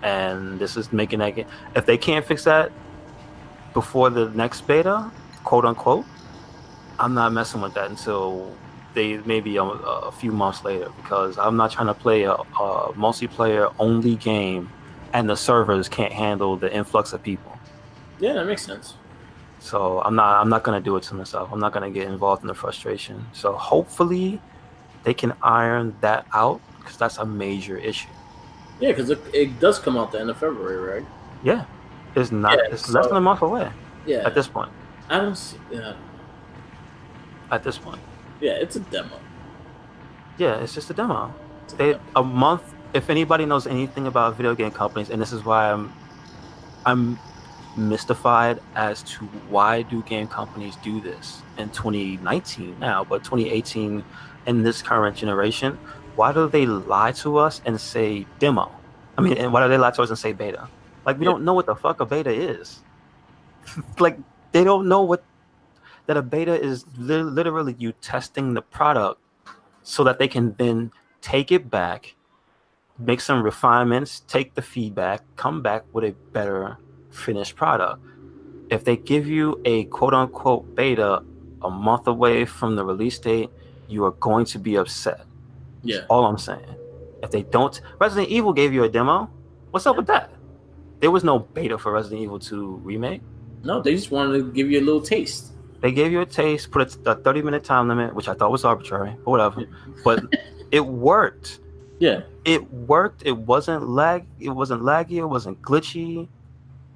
And this is making that game. If they can't fix that before the next beta, quote unquote, I'm not messing with that until maybe a few months later, because I'm not trying to play a multiplayer only game and the servers can't handle the influx of people. Yeah, that makes sense. So I'm not gonna do it to myself. I'm not gonna get involved in the frustration. So hopefully they can iron that out because that's a major issue. Yeah, because it does come out the end of February, right? Yeah, it's not. Yeah, It's less than a month away. Yeah. At this point. I don't see. Yeah. At this point. Yeah, it's a demo. Yeah, it's just a demo. A month. If anybody knows anything about video game companies, and this is why I'm mystified as to why do game companies do this in 2019 now, but 2018 in this current generation, why do they lie to us and say demo? I mean, and why do they lie to us and say beta? Like, we don't know what the fuck a beta is. Like, they don't know that a beta is literally you testing the product so that they can then take it back, make some refinements, take the feedback, come back with a better finished product. If they give you a quote-unquote beta a month away from the release date, you are going to be upset. Yeah. That's all I'm saying. If they don't, Resident Evil gave you a demo. What's up with that? There was no beta for Resident Evil 2 Remake. No, they just wanted to give you a little taste. They gave you a taste, put a 30-minute time limit, which I thought was arbitrary, but whatever. But it worked. Yeah. It worked. It wasn't laggy. It wasn't glitchy.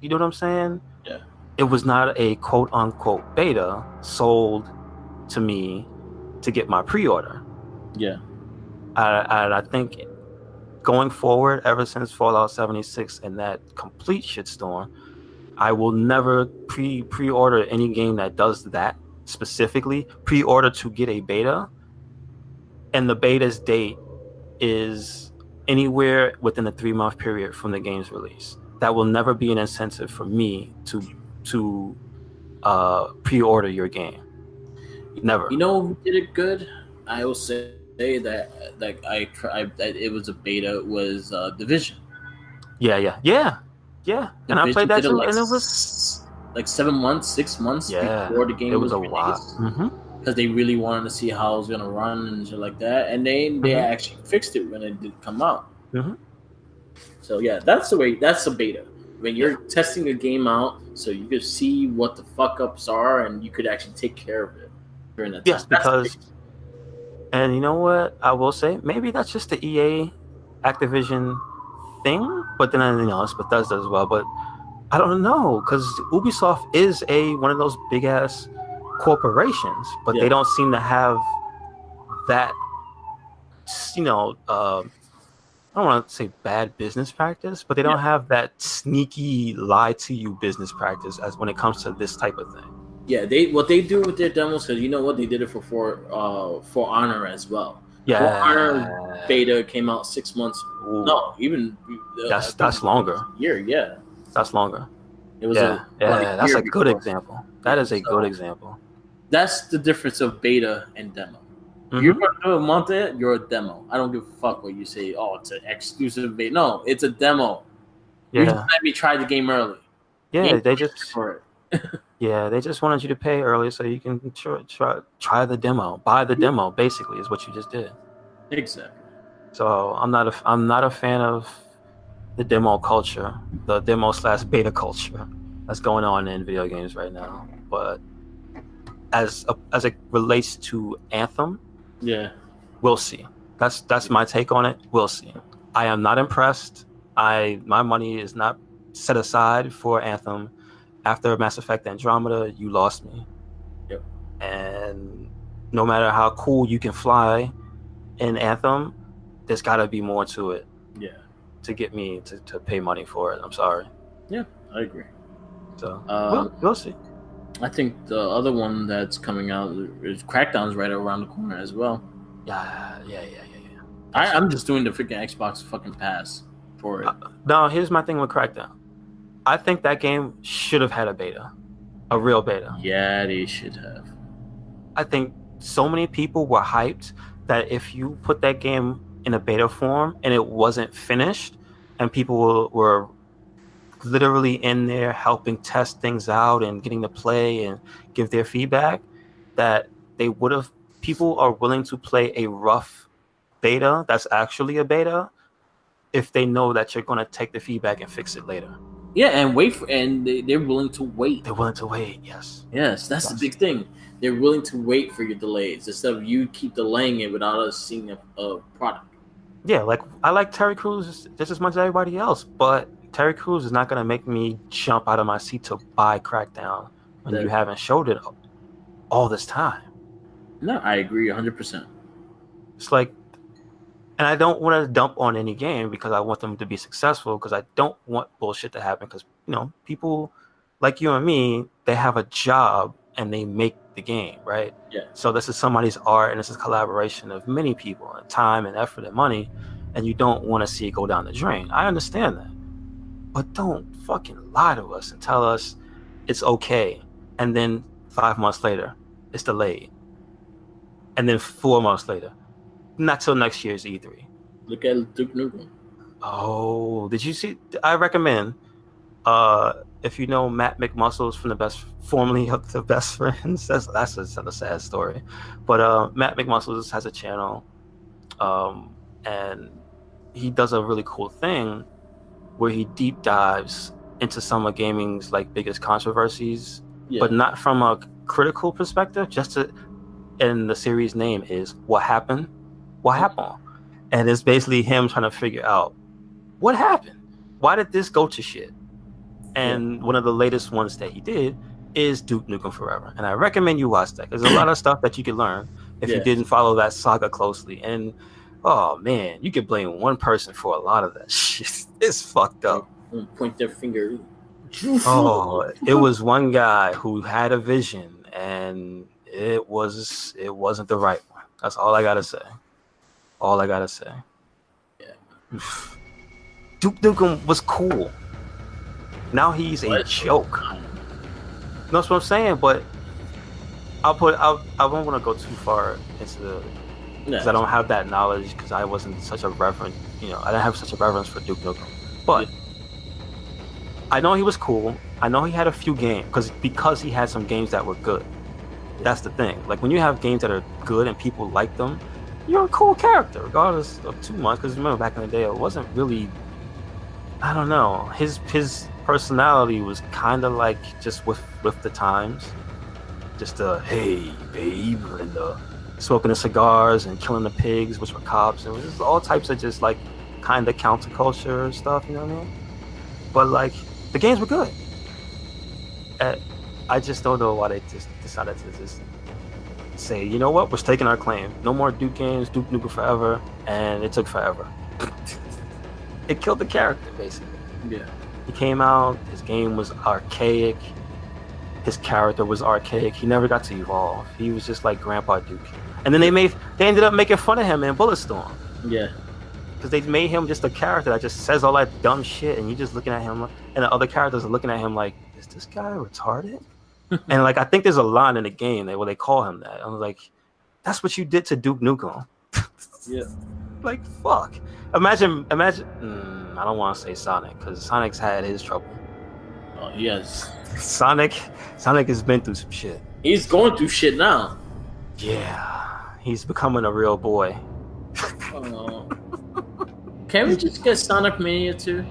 You know what I'm saying? Yeah. It was not a quote-unquote beta sold to me to get my pre-order. Yeah. I think going forward, ever since Fallout 76 and that complete shitstorm, I will never pre-order any game that does that specifically. Pre-order to get a beta, and the beta's date is anywhere within a 3-month period from the game's release. That will never be an incentive for me to pre-order your game. Never. You know who did it good? I will say that it was a beta was Division. Yeah. And I played that too, and it was like 7 months, 6 months before the game it was a released. lot. Because they really wanted to see how it was gonna run and shit like that, and they actually fixed it when it did come out. So yeah, that's the way. That's the beta. When you're testing a game out, so you could see what the fuck ups are, and you could actually take care of it during that test. Because, and you know what I will say, maybe that's just the EA Activision thing, but then it's Bethesda as well. But I don't know, because Ubisoft is one of those big ass corporations, but they don't seem to have that. I don't want to say bad business practice, but they don't have that sneaky lie to you business practice as when it comes to this type of thing. Yeah, what they do with their demos, because you know what, they did it for Honor as well. Yeah, For Honor beta came out 6 months. Ooh. No, even that's longer. Year, yeah, that's longer. It was that's a good example. That is a good example. That's the difference of beta and demo. You're going to do a month in, you're a demo. I don't give a fuck what you say. Oh, it's an exclusive beta. No, it's a demo. Yeah. You just let me try the game early. Yeah, they just they just wanted you to pay early so you can try the demo, buy the demo. Basically, is what you just did. Exactly. So I'm not a fan of the demo culture, the demo / beta culture that's going on in video games right now. But as it relates to Anthem. Yeah, we'll see. That's my take on it. We'll see. I am not impressed. My money is not set aside for Anthem. After Mass Effect Andromeda, you lost me. Yep. And no matter how cool you can fly in Anthem, there's got to be more to it. Yeah. To get me to pay money for it. I'm sorry. Yeah, I agree. So we'll see. I think the other one that's coming out is Crackdown's right around the corner as well. Yeah. I'm just doing the freaking Xbox fucking pass for it. No, here's my thing with Crackdown. I think that game should have had a beta, a real beta. Yeah, they should have. I think so many people were hyped that if you put that game in a beta form and it wasn't finished, and people were literally in there helping test things out and getting to play and give their feedback, that people are willing to play a rough beta that's actually a beta if they know that you're going to take the feedback and fix it later. Yeah, and they're willing to wait. They're willing to wait. Yes. Yes, that's the big thing. They're willing to wait for your delays instead of you keep delaying it without us seeing a product. Yeah, like I like Terry Crews just as much as everybody else, but Terry Crews is not gonna make me jump out of my seat to buy Crackdown when you haven't showed it all this time. No, I agree 100%. It's like, and I don't want to dump on any game because I want them to be successful, because I don't want bullshit to happen, because people like you and me, they have a job and they make the game, right? Yeah. So this is somebody's art, and this is collaboration of many people, and time and effort and money, and you don't want to see it go down the drain. I understand that, but don't fucking lie to us and tell us it's okay, and then 5 months later it's delayed, and then 4 months later, not till next year's E3. Look at Duke Nukem. Oh, did you see? I recommend, if you know Matt McMuscles from formerly of the Best Friends, that's a sad story, but Matt McMuscles has a channel, and he does a really cool thing where he deep dives into some of gaming's like biggest controversies, but not from a critical perspective. And the series name is What Happened, and it's basically him trying to figure out what happened, why did this go to shit. And one of the latest ones that he did is Duke Nukem Forever, and I recommend you watch that. There's a lot of stuff that you can learn if you didn't follow that saga closely. And oh man, you can blame one person for a lot of that shit. It's fucked up. Point their finger. Oh, it was one guy who had a vision, and it wasn't the right one. That's all I gotta say. Yeah. Duke Nukem was cool. Now he's a joke. That's what I'm saying, but I don't want to go too far into the, because I don't have that knowledge, because I wasn't such a reverent, I didn't have such a reverence for Duke Nukem. But I know he was cool. I know he had a few games, because he had some games that were good. That's the thing. Like, when you have games that are good and people like them, you're a cool character, regardless of too much. Because remember, back in the day, it wasn't really, I don't know, his personality was kind of like just with the times, just hey babe, and smoking the cigars and killing the pigs, which were cops, and it was all types of just like kind of counterculture stuff, you know what I mean? But like, the games were good. I just don't know why they just decided to just say, you know what, we're staking our claim, no more Duke games, Duke Nukem Forever, and it took forever. It killed the character, basically. Yeah. He came out, his game was archaic, his character was archaic, he never got to evolve. He was just like Grandpa Duke. And then they ended up making fun of him in Bulletstorm. Yeah. Because they made him just a character that just says all that dumb shit, and you just looking at him, and the other characters are looking at him like, is this guy retarded? And like, I think there's a line in the game where they call him that. I was like, that's what you did to Duke Nukem. Yeah. Like, fuck. Imagine. I don't want to say Sonic, because Sonic's had his trouble. Oh, yes. Sonic has been through some shit. He's going through shit now. Yeah. He's becoming a real boy. Can't we just get Sonic Mania 2?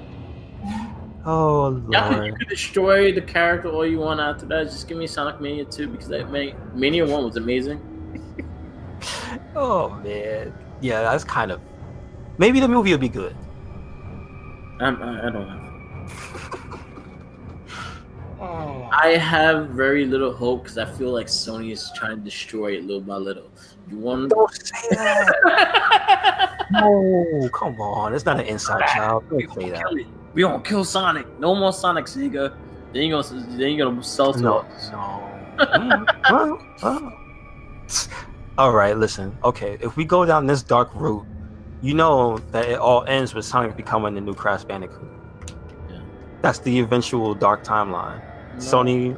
Oh, Lord. Yeah, you could destroy the character all you want after that. Just give me Sonic Mania 2, because that Mania 1 was amazing. Oh, man. Yeah, that's kind of... Maybe the movie will be good. I don't know. I have very little hope, because I feel like Sony is trying to destroy it little by little. You want? Don't say that. No, come on. It's not an inside job. Don't say that. We gonna kill Sonic. No more Sonic, Sega. Then you gonna sell to us. No. All right, listen. Okay, if we go down this dark route, you know that it all ends with Sonic becoming the new Crash Bandicoot. Yeah. That's the eventual dark timeline. No.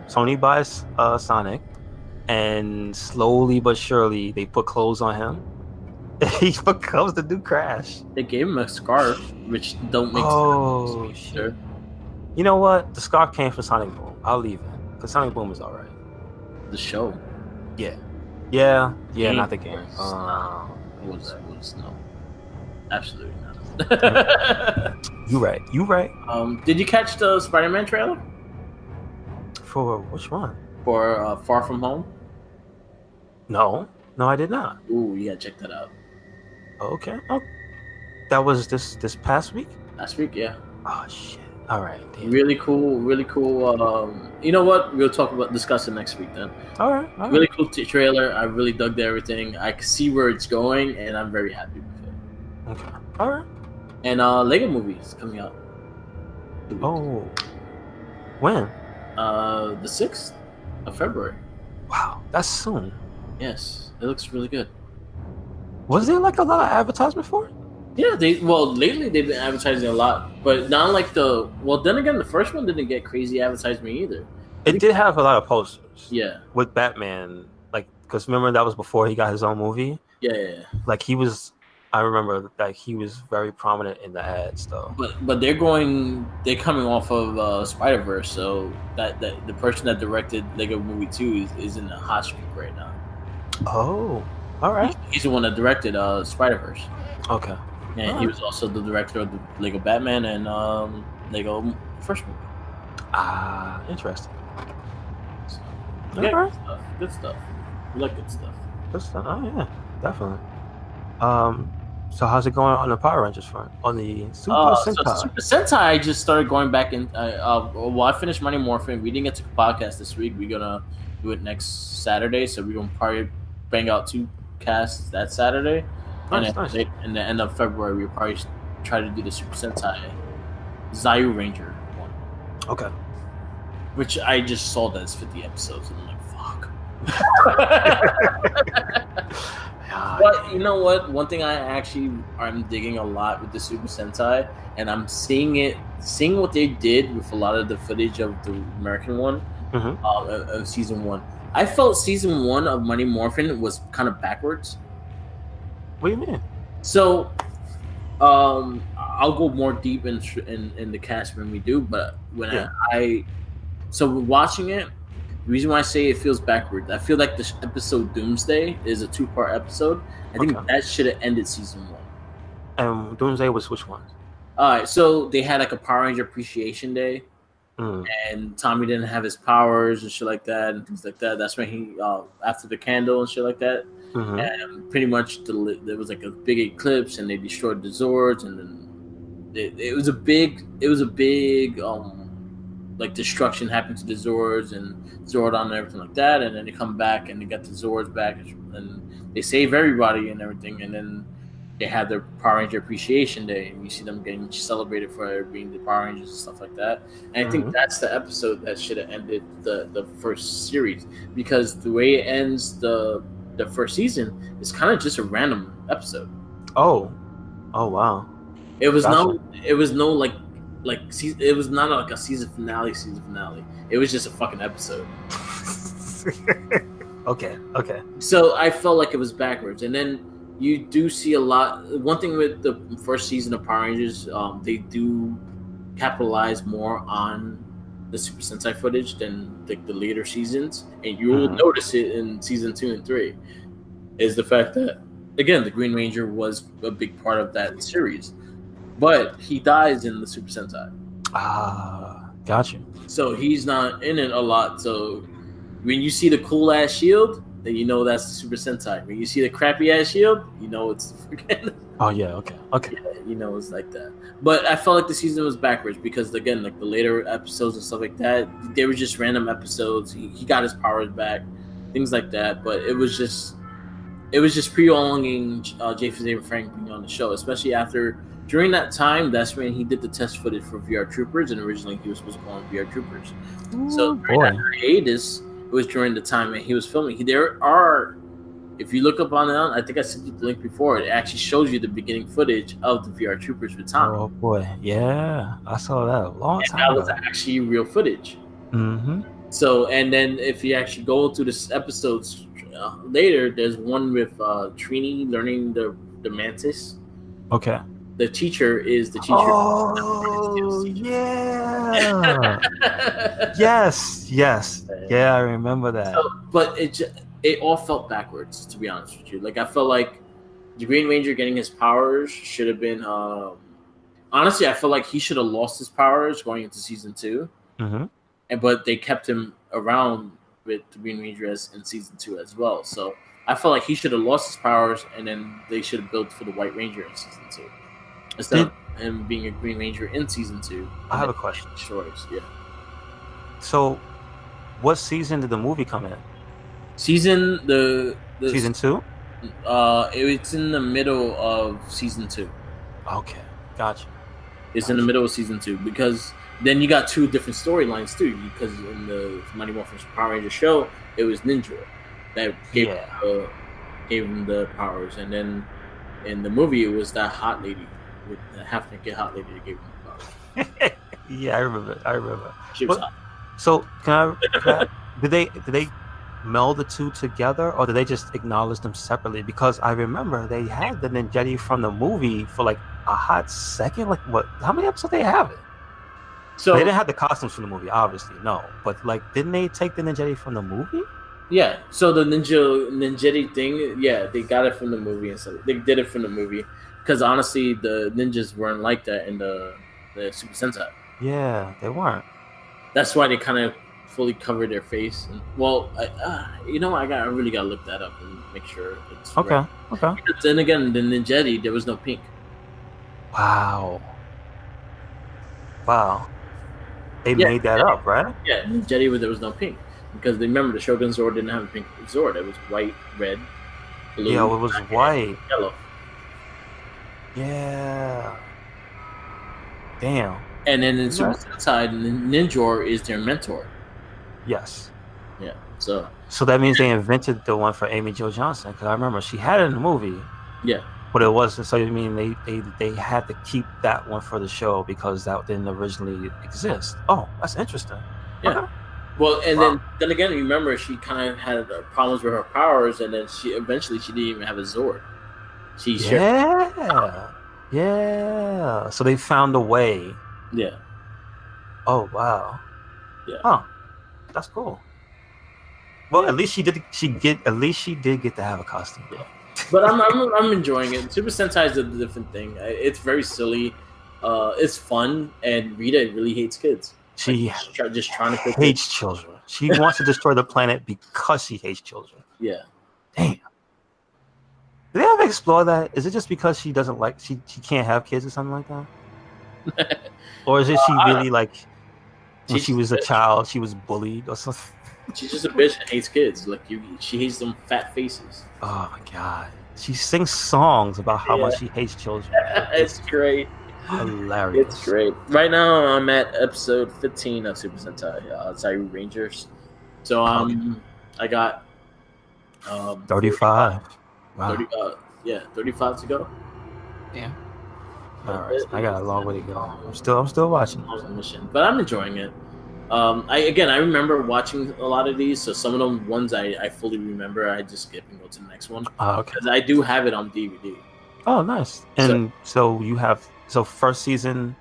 Sony buys Sonic, and slowly but surely they put clothes on him. He becomes the new Crash. They gave him a scarf, which don't make sense. Shit. You know what? The scarf came from Sonic Boom. I'll leave it, because Sonic Boom is alright. The show. Yeah, not the game. Was no. Absolutely not. You right. You right. Did you catch the Spider-Man trailer For which one? for Far From Home? No, I did not. Ooh, you gotta check that out. Okay. Oh, that was this past week. Last week, yeah. Oh shit. All right. Damn. Really cool. You know what? We'll discuss it next week then. All right. Really cool trailer. I really dug everything. I can see where it's going, and I'm very happy with it. Okay. All right. And Lego movie is coming out. Oh. When? The 6th of February. Wow, that's soon. Yes, it looks really good. Was there like a lot of advertisement for it? Yeah, lately they've been advertising a lot, but not like then again, the first one didn't get crazy advertisement either. It did have a lot of posters. Yeah. With Batman, like, because remember that was before he got his own movie. Yeah. Like I remember that he was very prominent in the ads though. But they're coming off of Spider-Verse, so that the person that directed Lego Movie 2 is in a hot streak right now. Oh, all right. He's the one that directed Spider-Verse. Okay. And he was also the director of the Lego Batman and Lego first movie. Ah, interesting. So, All right. Good stuff. We like good stuff. Good stuff. Oh yeah, definitely. So how's it going on the Power Rangers front? On the Super Sentai? So Super Sentai, I just started going back in. I finished Mighty Morphin. We didn't get to podcast this week. We're gonna do it next Saturday, so we're gonna probably bang out 2 casts that Saturday. Nice. In the end of February, we'll probably try to do the Super Sentai Zayu Ranger one. Okay. Which I just saw that it's 50 episodes, and I'm like, fuck. But you know what? One thing I'm digging a lot with the Super Sentai, and I'm seeing what they did with a lot of the footage of the American one, of season 1. I felt season 1 of Mighty Morphin was kind of backwards. What do you mean? So, I'll go more deep in the cast when we do, but so watching it, the reason why I say it feels backwards, I feel like this episode Doomsday is a 2-part episode. I think that should have ended season 1. And Doomsday was which one? All right, so they had like a Power Ranger Appreciation Day, and Tommy didn't have his powers and shit like that and things like that. That's when he after the candle and shit like that. And pretty much there was like a big eclipse, and they destroyed the Zords, and then it was a big like destruction happened to the Zords and Zordon and everything like that, and then they come back and they got the Zords back, and they save everybody and everything, and then they had their Power Ranger Appreciation Day, and you see them getting celebrated for being the Power Rangers and stuff like that. And I think that's the episode that should have ended the first series, because the way it ends the first season is kind of just a random episode. Oh wow! It was not like a season finale. It was just a fucking episode. Okay. So I felt like it was backwards, and then you do see a lot. One thing with the first season of Power Rangers, they do capitalize more on the Super Sentai footage than the later seasons, and you will notice it in season 2 and 3. Is the fact that, again, the Green Ranger was a big part of that series, but he dies in the Super Sentai. Gotcha. So he's not in it a lot. So when you see the cool ass shield, then you know that's the Super Sentai. When you see the crappy ass shield, you know it's freaking. Oh yeah, okay. Yeah, you know it's like that. But I felt like the season was backwards because, again, like the later episodes and stuff like that, they were just random episodes. He got his powers back, things like that. But it was just prolonging Jason David Frank being on the show, especially after. During that time, that's when he did the test footage for VR Troopers, and originally he was supposed to go on VR Troopers. So during that hiatus, it was during the time that he was filming. If you look up on it, I think I sent you the link before, it actually shows you the beginning footage of the VR Troopers with Tommy. Oh boy, yeah, I saw that a long time ago. That was actually real footage. So, and then if you actually go through the episodes later, there's one with Trini learning the Mantis. Okay. The teacher is the teacher. Oh, yeah. yes. Yeah, I remember that. So, but it all felt backwards, to be honest with you. Like, I felt like the Green Ranger getting his powers should have been honestly, I feel like he should have lost his powers going into season 2, but they kept him around with the Green Ranger in season 2 as well. So I feel like he should have lost his powers, and then they should have built for the White Ranger in season 2 instead of him being a Green Ranger in season 2. I have a question. Yeah. So, what season did the movie come in? Season 2. It's in the middle of season 2. Okay, gotcha. It's in the middle of season 2 because then you got 2 different storylines too. Because in the Mighty Morphin Power Ranger show, it was Ninja that gave him the powers, and then in the movie, it was that hot lady with the half-naked hot lady that gave him the powers. Yeah, I remember. She was hot. So did they meld the 2 together, or did they just acknowledge them separately? Because I remember they had the Ninjetti from the movie for like a hot second. Like what? How many episodes did they have it? So they didn't have the costumes from the movie, obviously, no. But like, didn't they take the Ninjetti from the movie? Yeah. So the Ninjetti thing, yeah, they got it from the movie, and so they did it from the movie because honestly, the ninjas weren't like that in the Super Sentai. Yeah, they weren't. That's why they kind of fully covered their face. And, well, I really gotta look that up and make sure it's okay. right. Okay. But then again, the Ninjetti, there was no pink. Wow. They made that up, right? Yeah, Ninjetti, there was no pink because remember the Shogun Zord didn't have a pink Zord. It was white, red, blue. Yeah, it was white, yellow. Yeah. Damn. And then in Super Sentai, Ninjor is their mentor. Yes. Yeah. So that means they invented the one for Amy Jo Johnson, because I remember she had it in the movie. Yeah. But it wasn't. So you mean they had to keep that one for the show because that didn't originally exist? Oh, that's interesting. Yeah. Okay. Well, and then again, remember she kind of had problems with her powers, and then she eventually didn't even have a Zord. Yeah. So they found a way. Yeah. Oh wow. Yeah. Huh. That's cool. Well, at least she did get to have a costume. Yeah. But I'm enjoying it. Super Sentai is a different thing. It's very silly. It's fun, and Rita really hates kids. She just trying to hates children. She wants to destroy the planet because she hates children. Yeah. Damn. Did they ever explore that? Is it just because she doesn't like she can't have kids or something like that? Or is it she really like when she was a child she was bullied or something? She's just a bitch and hates kids. Like she hates them fat faces. Oh my god. She sings songs about how much she hates children. It's great. Hilarious. It's great. Right now I'm at episode 15 of Super Sentai, Zairu Rangers. So I got 35. Wow. 35 to go. Yeah. All right. I got a long way to go. I'm still watching. But I'm enjoying it. I remember watching a lot of these, so some of them ones I fully remember. I just skip and go to the next one. Oh, okay. Because I do have it on DVD. Oh, nice. And so you have first season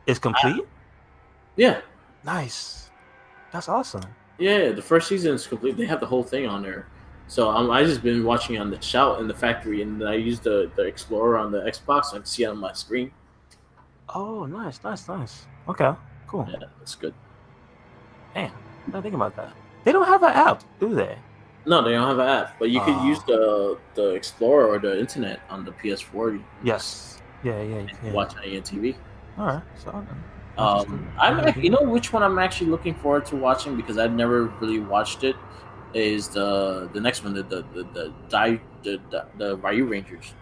is complete? Yeah. Nice. That's awesome. Yeah, the first season is complete. They have the whole thing on there. So I just been watching on the Shout in the factory, and I used the Explorer on the Xbox so I can see it on my screen. Oh, nice. Okay, cool. Yeah, that's good. Damn, I didn't think about that. They don't have an app, do they? No, they don't have an app, but you could use the Explorer or the internet on the PS4. Yes. Yeah, you can. Watch it on TV. All right. So, you know which one I'm actually looking forward to watching because I've never really watched it. Is the next one the Ryu Rangers?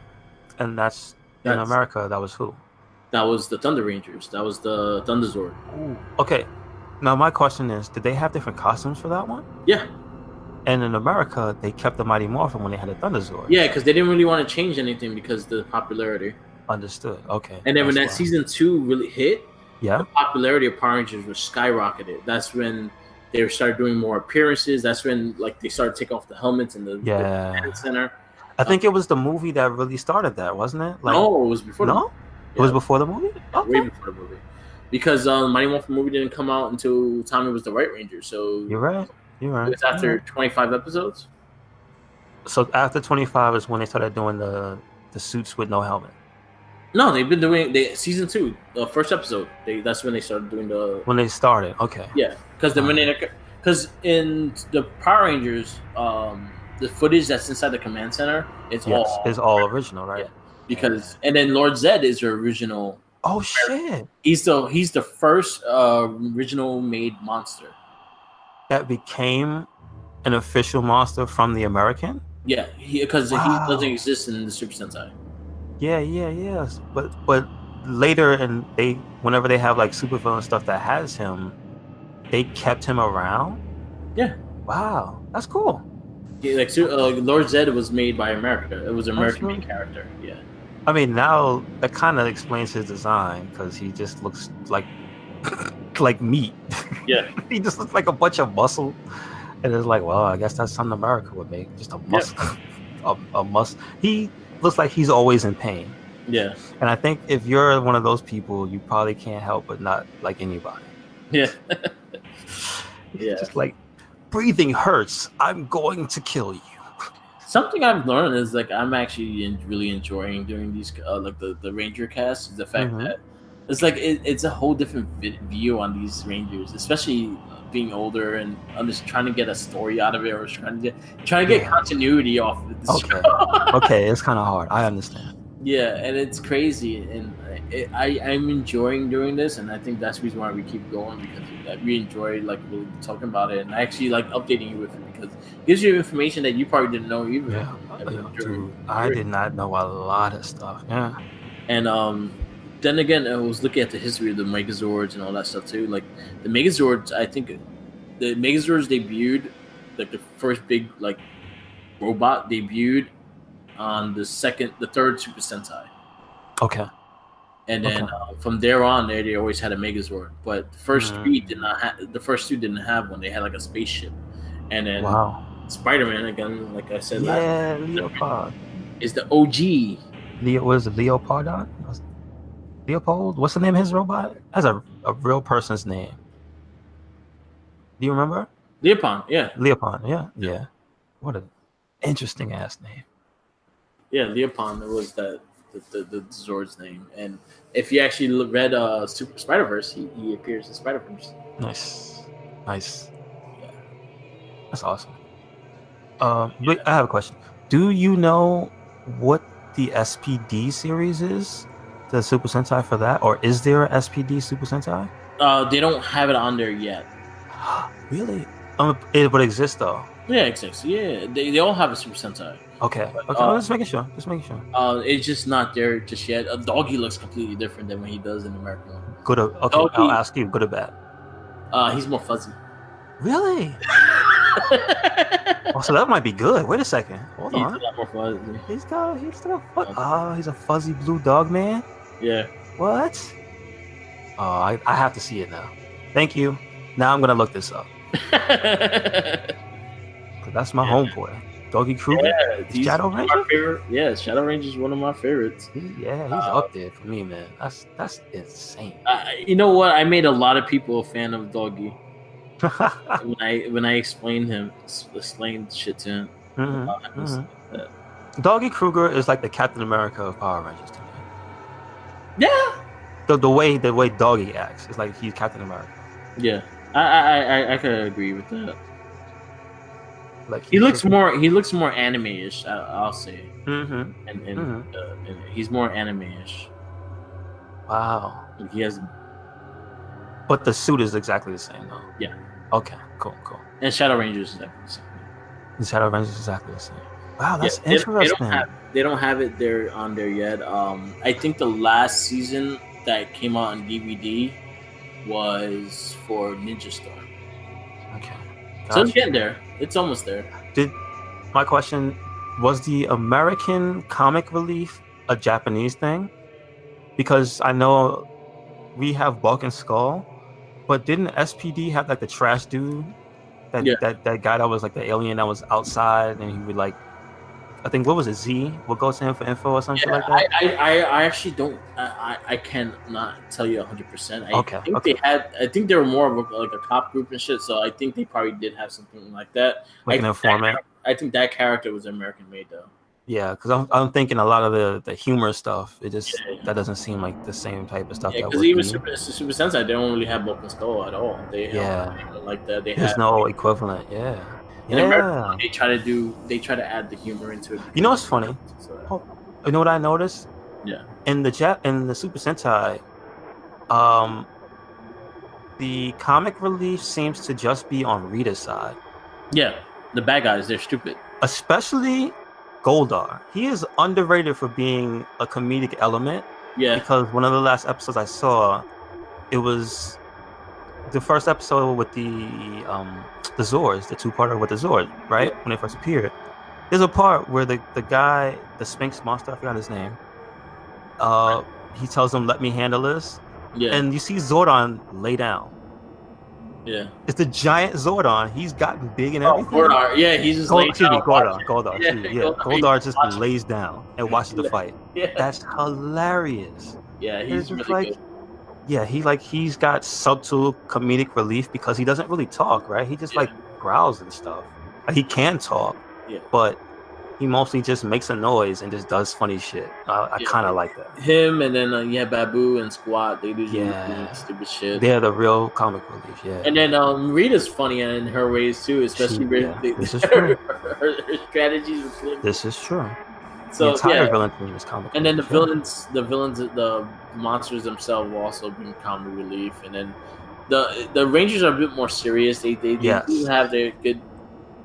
And that's in America. That was who? That was the Thunder Rangers. That was the Thunder Zord. Ooh. Okay. Now my question is, did they have different costumes for that one? Yeah. And in America, they kept the Mighty Morphin when they had the Thunder Zord. Yeah, because they didn't really want to change anything because of the popularity. Understood. Okay. And then when that season 2 really hit, the popularity of Power Rangers was skyrocketed. That's when they started doing more appearances. That's when they started taking off the helmets in the center. I think it was the movie that really started that, wasn't it? No, it was before. It was before the movie. Okay. Way before the movie, because Mighty Morphin movie didn't come out until Tommy was the White Ranger. So you're right. It was after 25 episodes. So after 25 is when they started doing the suits with no helmet. No, they've been doing season 2, the first episode. That's when they started doing the. When they started, okay. Yeah, because in the Power Rangers, the footage that's inside the command center, it's all original, right? Yeah, because and then Lord Zed is your original. Oh shit! He's the first original made monster that became an official monster from the American. Yeah, because he doesn't exist in the Super Sentai. Yeah. But later, and whenever they have like supervillain stuff that has him, they kept him around. Yeah. Wow, that's cool. Yeah, like Lord Zed was made by America. It was an American-made character. Yeah. I mean, now that kind of explains his design because he just looks like like meat. Yeah. He just looks like a bunch of muscle, and it's like, well, I guess that's something America would make, just a muscle. Yeah. a muscle. He looks like he's always in pain. Yeah. And I think if you're one of those people, you probably can't help but not like anybody. Yeah. Yeah. Just like, breathing hurts. I'm going to kill you. Something I've learned is like I'm actually really enjoying doing these like the Ranger cast. Is the fact that it's like it's a whole different view on these Rangers, especially being older and I'm just trying to get a story out of it or trying to get continuity off of this show. Okay, it's kind of hard. I understand. Yeah, and it's crazy, and I'm enjoying doing this, and I think that's the reason why we keep going, because we enjoy like really talking about it, and actually like updating you with it, because it gives you information that you probably didn't know either. Yeah, dude, I did not know a lot of stuff. Yeah, and then again, I was looking at the history of the Megazords and all that stuff too. Like the Megazords, I think the Megazords debuted, like the first big like robot debuted on the third Super Sentai. Okay. And then from there on, they always had a Megazord, but the first three did not have. The first two didn't have one. They had like a spaceship, and then Spider-Man again, like I said, Leopard is the OG. Was it Leopardon? Leopold? What's the name of his robot? That's a real person's name. Do you remember? Leopon, yeah. Leopon, yeah. What an interesting ass name. Yeah, Leopon was the Zord's name, and if you actually read Super Spider-Verse, he appears in Spider-Verse. Nice. Yeah, that's awesome. But I have a question. Do you know what the SPD series is? The Super Sentai for that, or is there a SPD Super Sentai? They don't have it on there yet. Really? It would exist though. Yeah, it exists. Yeah, they all have a Super Sentai. Okay. Just making sure. It's just not there just yet. Doggy looks completely different than when he does in the American one. Good. Okay, Doggy, I'll ask you. Good or bad? He's more fuzzy. Really? So that might be good. Wait a second. Hold on. He's a lot more fuzzy. He's got he's a fuzzy blue dog man. Yeah. What? Oh, I have to see it now. Thank you. Now I'm gonna look this up. That's my homeboy. Doggy Kruger? Yeah, he's Shadow Ranger? Yeah, Shadow Ranger is one of my favorites. He's up there for me, man. That's insane. You know what? I made a lot of people a fan of Doggy. when I explained shit to him. Doggy Kruger is like the Captain America of Power Rangers to me. Yeah. The way Doggy acts is like he's Captain America. Yeah. I could agree with that. Like he looks more anime-ish, I'll say. And he's more anime-ish. Wow. Like he has. But the suit is exactly the same, though. Yeah. Okay. Cool. And Shadow Rangers is exactly the same. The Shadow Rangers is exactly the same. Wow, that's interesting. They don't have it there on there yet. I think the last season that came out on DVD was for Ninja Storm. Okay. Gotcha. So it's getting there. It's almost there. My question was the American comic relief a Japanese thing? Because I know we have Bulk and Skull, but didn't SPD have like the trash dude? That guy that was like the alien that was outside and he would like, I think, what was it, Z? We'll go to him for info or something like that? I actually don't, I cannot tell you 100%. I think they were more of a cop group and shit, so I think they probably did have something like that. Like an informant? I think that character was American made though. Yeah, because I'm thinking a lot of the humor stuff. That doesn't seem like the same type of stuff Yeah, that because would even be. Super Sentai, they don't really have Broken Skull at all. They Yeah, don't like that. They there's have no equivalent. Yeah, in America yeah. they try to add the humor into it. You know what's funny? Oh, you know what I noticed? Yeah. In the Super Sentai, the comic relief seems to just be on Rita's side. Yeah, the bad guys, they're stupid. Especially Goldar. He is underrated for being a comedic element. Yeah. Because one of the last episodes I saw, it was the first episode with the Zords, the two-parter with the Zord, right? When they first appeared. There's a part where the guy, the Sphinx monster, I forgot his name, he tells him, "Let me handle this." Yeah. And you see Zordon lay down. Yeah. It's the giant Zordon. He's gotten big and everything. Goldar. Yeah, he's just laying down. Goldar. Yeah, Goldar just lays down and watches the fight. Yeah. That's hilarious. Yeah, he's really like, good. Yeah, he's got subtle comedic relief because he doesn't really talk, right? He just like growls and stuff. Like, he can talk, but he mostly just makes a noise and just does funny shit. I kind of like that. Him and then Babu and Squat, they do stupid shit. They're the real comic relief, yeah. And then Rita's funny in her ways too, especially this is true. her strategies with Flip. This is true. So the entire villain team is comic and relief. then the monsters themselves will also bring comic relief. And then the Rangers are a bit more serious. They do have their good.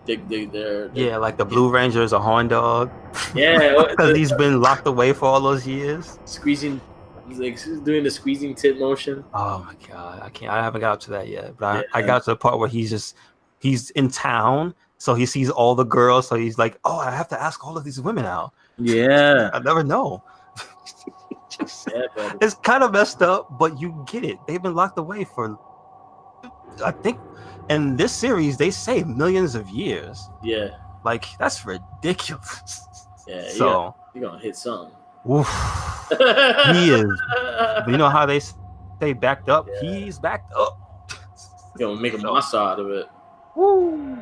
They're like the Blue Ranger is a horn dog. Yeah, because he's been locked away for all those years. Squeezing, like doing the squeezing tit motion. Oh my god, I haven't got up to that yet, but I got to the part where he's in town, so he sees all the girls, so he's like, oh, I have to ask all of these women out. Yeah, I never know. It's kind of messed up, but you get it. They've been locked away for, I think, in this series they say millions of years. Yeah, like that's ridiculous. Yeah, so you're gonna hit something. Oof. He is. But you know how they stay backed up? Yeah. He's backed up. You're gonna make a monster out of it. Woo!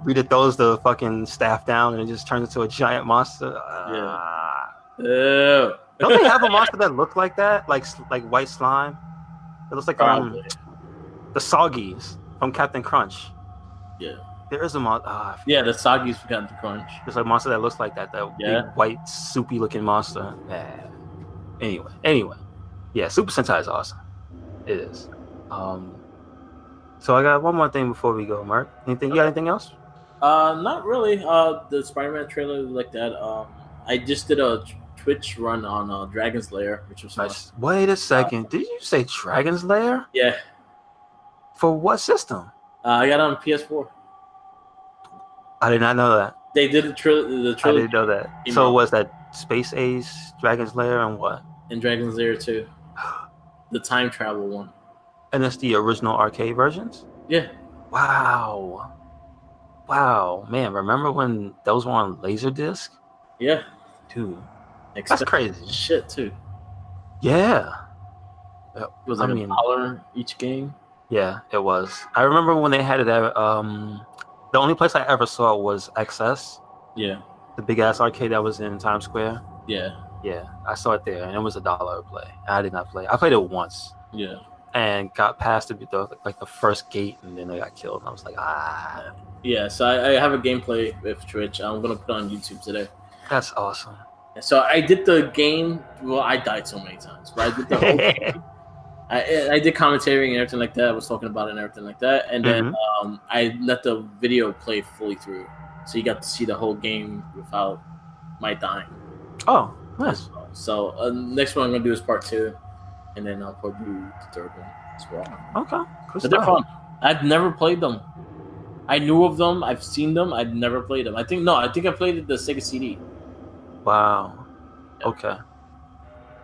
Rita throws the fucking staff down and it just turns into a giant monster. Don't they have a monster that looks like that? Like white slime? It looks like the Soggies from Captain Crunch. Yeah. There is a monster. The Soggies from Captain Crunch. There's a monster that looks like that. That big, white, soupy looking monster. Anyway. Yeah, Super Sentai is awesome. It is. So I got one more thing before we go, Mark. You got anything else? Not really. The Spider-Man trailer like that. I just did a Twitch run on Dragon's Lair, which was nice. Wait a second. Did you say Dragon's Lair? Yeah. For what system? I got it on PS4. I did not know that. They did the trilogy. I didn't know that. So was that Space Ace, Dragon's Lair, and what? And Dragon's Lair 2. The time travel one. And it's the original arcade versions? Yeah. Wow, man! Remember when those were on Laserdisc? Yeah, dude, that's crazy. Shit, too. Yeah, was it $1 each game? Yeah, it was. I remember when they had it at the only place I ever saw it was XS. Yeah, the big ass arcade that was in Times Square. Yeah, I saw it there, and it was $1 a play. I did not play. I played it once. Yeah. And got past the first gate, and then I got killed. And I was like, Yeah, so I have a gameplay with Twitch. I'm gonna put it on YouTube today. That's awesome. So I did the game. Well, I died so many times, but I did the whole game. I did commentary and everything like that. I was talking about it and everything like that. And then I let the video play fully through, so you got to see the whole game without my dying. Oh, nice. So next one I'm gonna do is part 2. And then I'll probably do the third one as well. Okay. But they're fun. I've never played them. I knew of them. I've seen them. I've never played them. I think I played the Sega CD. Wow. Yeah. Okay.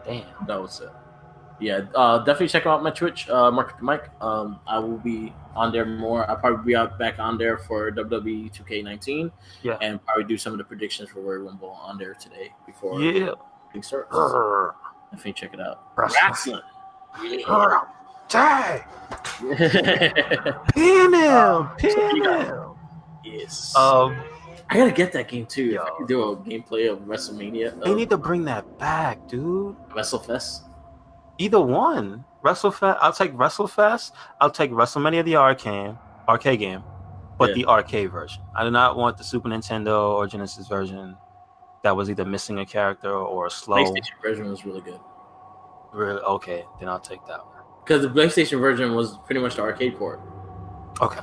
Damn. That was it. Yeah. Definitely check out my Twitch, Mark the Mike. I will be on there more. I'll probably be back on there for WWE 2K19. Yeah. And probably do some of the predictions for Royal Rumble on there today before things start. I think check it out. Wrestling. Dang. Pin him. Yes. I gotta get that game too. Yo. If I could do a gameplay of WrestleMania, They need to bring that back, dude. WrestleFest. Either one. WrestleFest. I'll take WrestleFest. I'll take WrestleMania the arcade game, but the arcade version. I do not want the Super Nintendo or Genesis version that was either missing a character or slow. PlayStation version was really good. Really? Okay, then I'll take that one. Because the PlayStation version was pretty much the arcade port. Okay.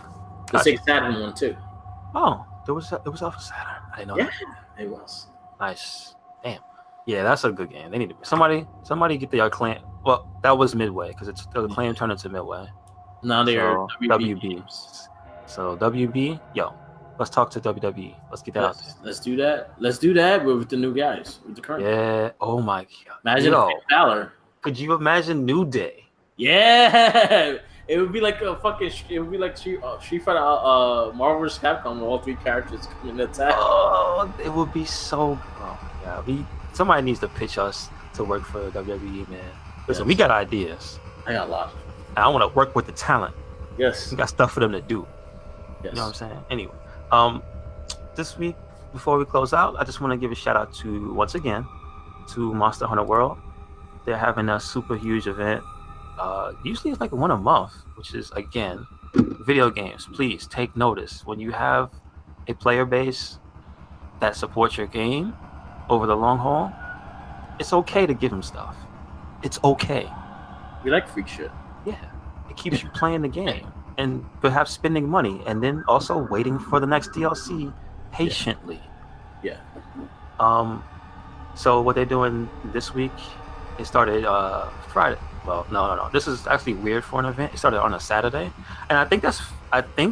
The Sega Saturn one too. Oh, it was off of Saturn. I didn't know that. It was. Nice. Damn. Yeah, that's a good game. They need to somebody get the Acclaim. Well, that was Midway because it's the Acclaim turned into Midway. Now they are WB. Games. So WB, yo, let's talk to WWE. Let's get that out there. Let's do that. Let's do that with the new guys, with the current. Yeah. Oh my god. Imagine Finn Balor. Could you imagine New Day? Yeah. It would be like a fucking. It would be like Street Fighter, Marvel vs. Capcom, with all three characters coming to attack. Oh, it would be so. Oh my god. Somebody needs to pitch us to work for WWE, man. Listen, we got ideas. I got a lot. And I want to work with the talent. Yes. We got stuff for them to do. Yes. You know what I'm saying? Anyway, this week before we close out, I just want to give a shout out to once again to Monster Hunter World. They're having a super huge event. Usually it's like one a month, which is again, video games. Please take notice when you have a player base that supports your game over the long haul. It's okay to give them stuff. It's okay. We like freak shit. Yeah, it keeps you playing the game and perhaps spending money, and then also waiting for the next DLC patiently. Yeah. So what they're doing this week? It started Friday. Well, no. This is actually weird for an event. It started on a Saturday, and I think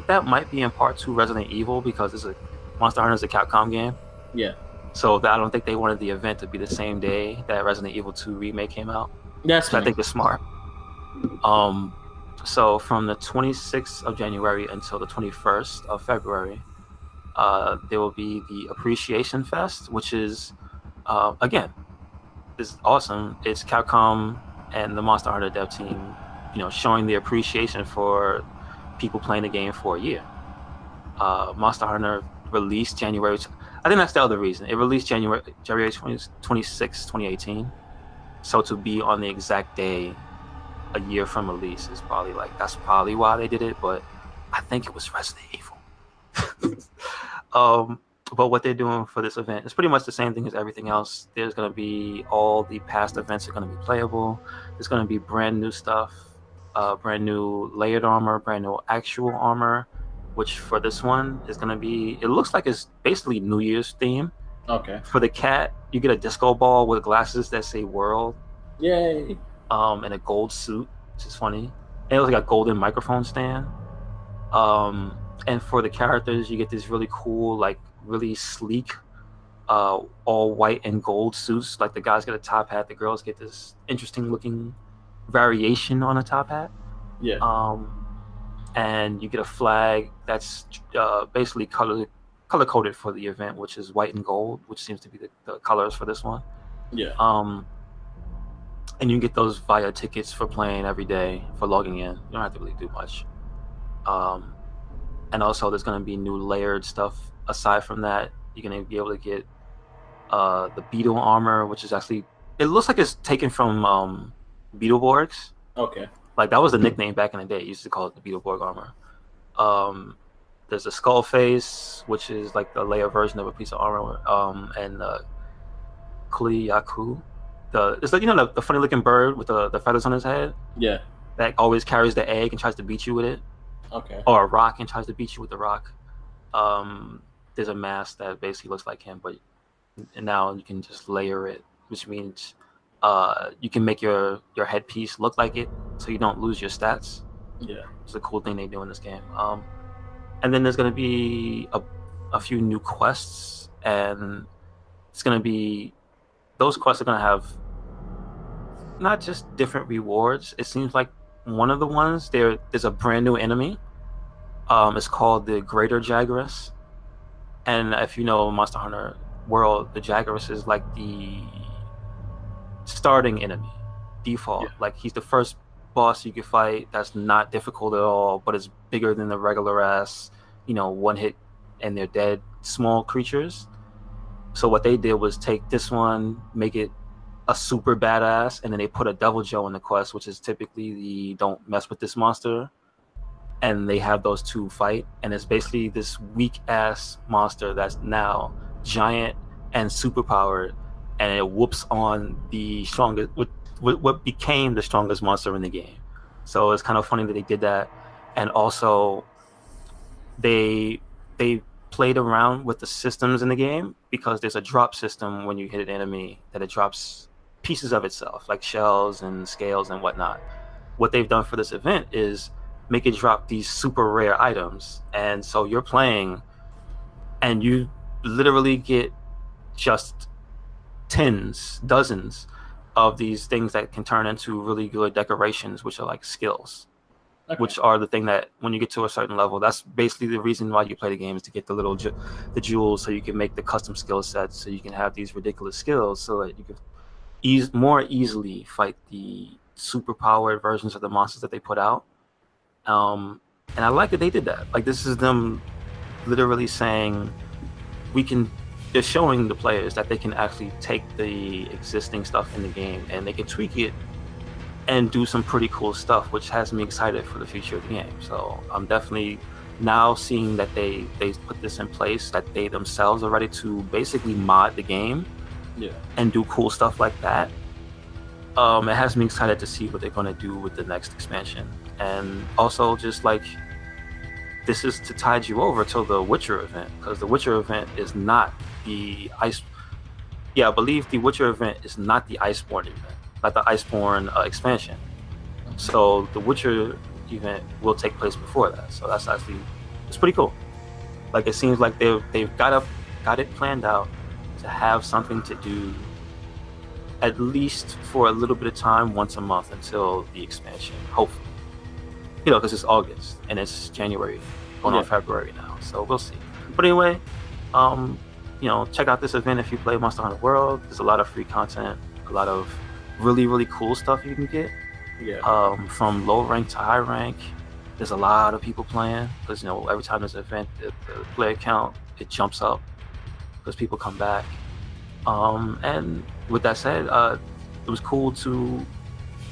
that might be in part to Resident Evil because it's a Monster Hunter is a Capcom game. Yeah. So I don't think they wanted the event to be the same day that Resident Evil 2 Remake came out. Yes. So I think it's smart. So from the 26th of January until the 21st of February, there will be the Appreciation Fest, which is again, is awesome. It's Capcom and the Monster Hunter dev team, showing the appreciation for people playing the game for a year. Monster Hunter released January. I think that's the other reason. It released January 26, 2018. So to be on the exact day a year from release is probably that's probably why they did it. But I think it was Resident Evil. But what they're doing for this event is pretty much the same thing as everything else. There's going to be all the past events are going to be playable. There's going to be brand new stuff, brand new layered armor, brand new actual armor, which for this one is going to be, it looks like it's basically New Year's theme. Okay. For the cat, you get a disco ball with glasses that say world. Yay. And a gold suit, which is funny. And it was like a golden microphone stand. And for the characters, you get this really cool, really sleek, all white and gold suits. Like the guys get a top hat, the girls get this interesting looking variation on a top hat. Yeah. And you get a flag that's basically color coded for the event, which is white and gold, which seems to be the colors for this one. Yeah. And you get those via tickets for playing every day for logging in. You don't have to really do much. And also there's going to be new layered stuff. Aside from that, you're going to be able to get the Beetle armor, which is actually, it looks like it's taken from Beetleborgs. Okay. That was the nickname back in the day. You used to call it the Beetleborg armor. There's a skull face, which is like the layer version of a piece of armor. And Kuliyaku. It's like, the funny looking bird with the feathers on his head. Yeah. That always carries the egg and tries to beat you with it. Okay. Or a rock and tries to beat you with the rock. There's a mask that basically looks like him, but now you can just layer it, which means you can make your headpiece look like it, so you don't lose your stats. Yeah, it's a cool thing they do in this game. And then there's gonna be a few new quests, and it's gonna be, those quests are gonna have not just different rewards. It seems like one of the ones there's a brand new enemy. It's called the Greater Jaguarus. And if you know Monster Hunter World, the Jaguarus is like the starting enemy, default. Yeah. He's the first boss you can fight that's not difficult at all, but it's bigger than the regular ass, one hit and they're dead small creatures. So what they did was take this one, make it a super badass, and then they put a Devil Joe in the quest, which is typically the don't mess with this monster. And they have those two fight, and it's basically this weak ass monster that's now giant and super powered, and it whoops on the strongest, what became the strongest monster in the game. So it's kind of funny that they did that, and also they played around with the systems in the game, because there's a drop system when you hit an enemy that it drops pieces of itself, like shells and scales and whatnot. What they've done for this event is make it drop these super rare items, and so you're playing and you literally get just dozens of these things that can turn into really good decorations, which are like skills. Okay. Which are the thing that when you get to a certain level, that's basically the reason why you play the game, is to get the little the jewels, so you can make the custom skill sets, so you can have these ridiculous skills, so that you can more easily fight the super powered versions of the monsters that they put out. And I like that they did that. Like, this is them literally saying they're showing the players that they can actually take the existing stuff in the game and they can tweak it and do some pretty cool stuff, which has me excited for the future of the game. So I'm definitely now seeing that they put this in place, that they themselves are ready to basically mod the game, and do cool stuff like that. It has me excited to see what they're going to do with the next expansion. And also, just like, this is to tide you over to the Witcher event, because the Witcher event is not the I believe the Witcher event is not the Iceborne event, like the Iceborne expansion. So the Witcher event will take place before that. So that's actually, it's pretty cool. Like, it seems like they've got it planned out to have something to do at least for a little bit of time, once a month, until the expansion, hopefully. Because it's August and it's January, going on February now, so we'll see. But anyway, check out this event if you play Monster Hunter World. There's a lot of free content, a lot of really, really cool stuff you can get. From low rank to high rank. There's a lot of people playing, because every time there's an event, the player count, it jumps up because people come back. And with that said, it was cool to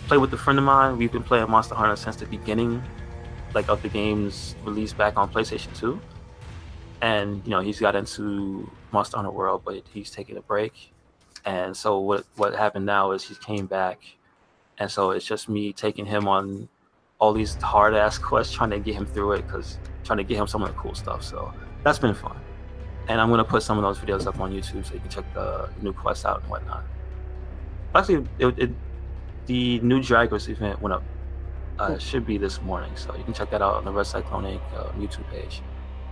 play with a friend of mine. We've been playing Monster Hunter since the beginning, of the game's release back on PlayStation 2. And he's got into Monster Hunter World, but he's taking a break. And so what happened now is he came back, and so it's just me taking him on all these hard ass quests, trying to get him through it, trying to get him some of the cool stuff. So that's been fun. And I'm gonna put some of those videos up on YouTube, so you can check the new quests out and whatnot. Actually, the new Dragos event went up. It should be this morning, so you can check that out on the RedCycloneInc YouTube page.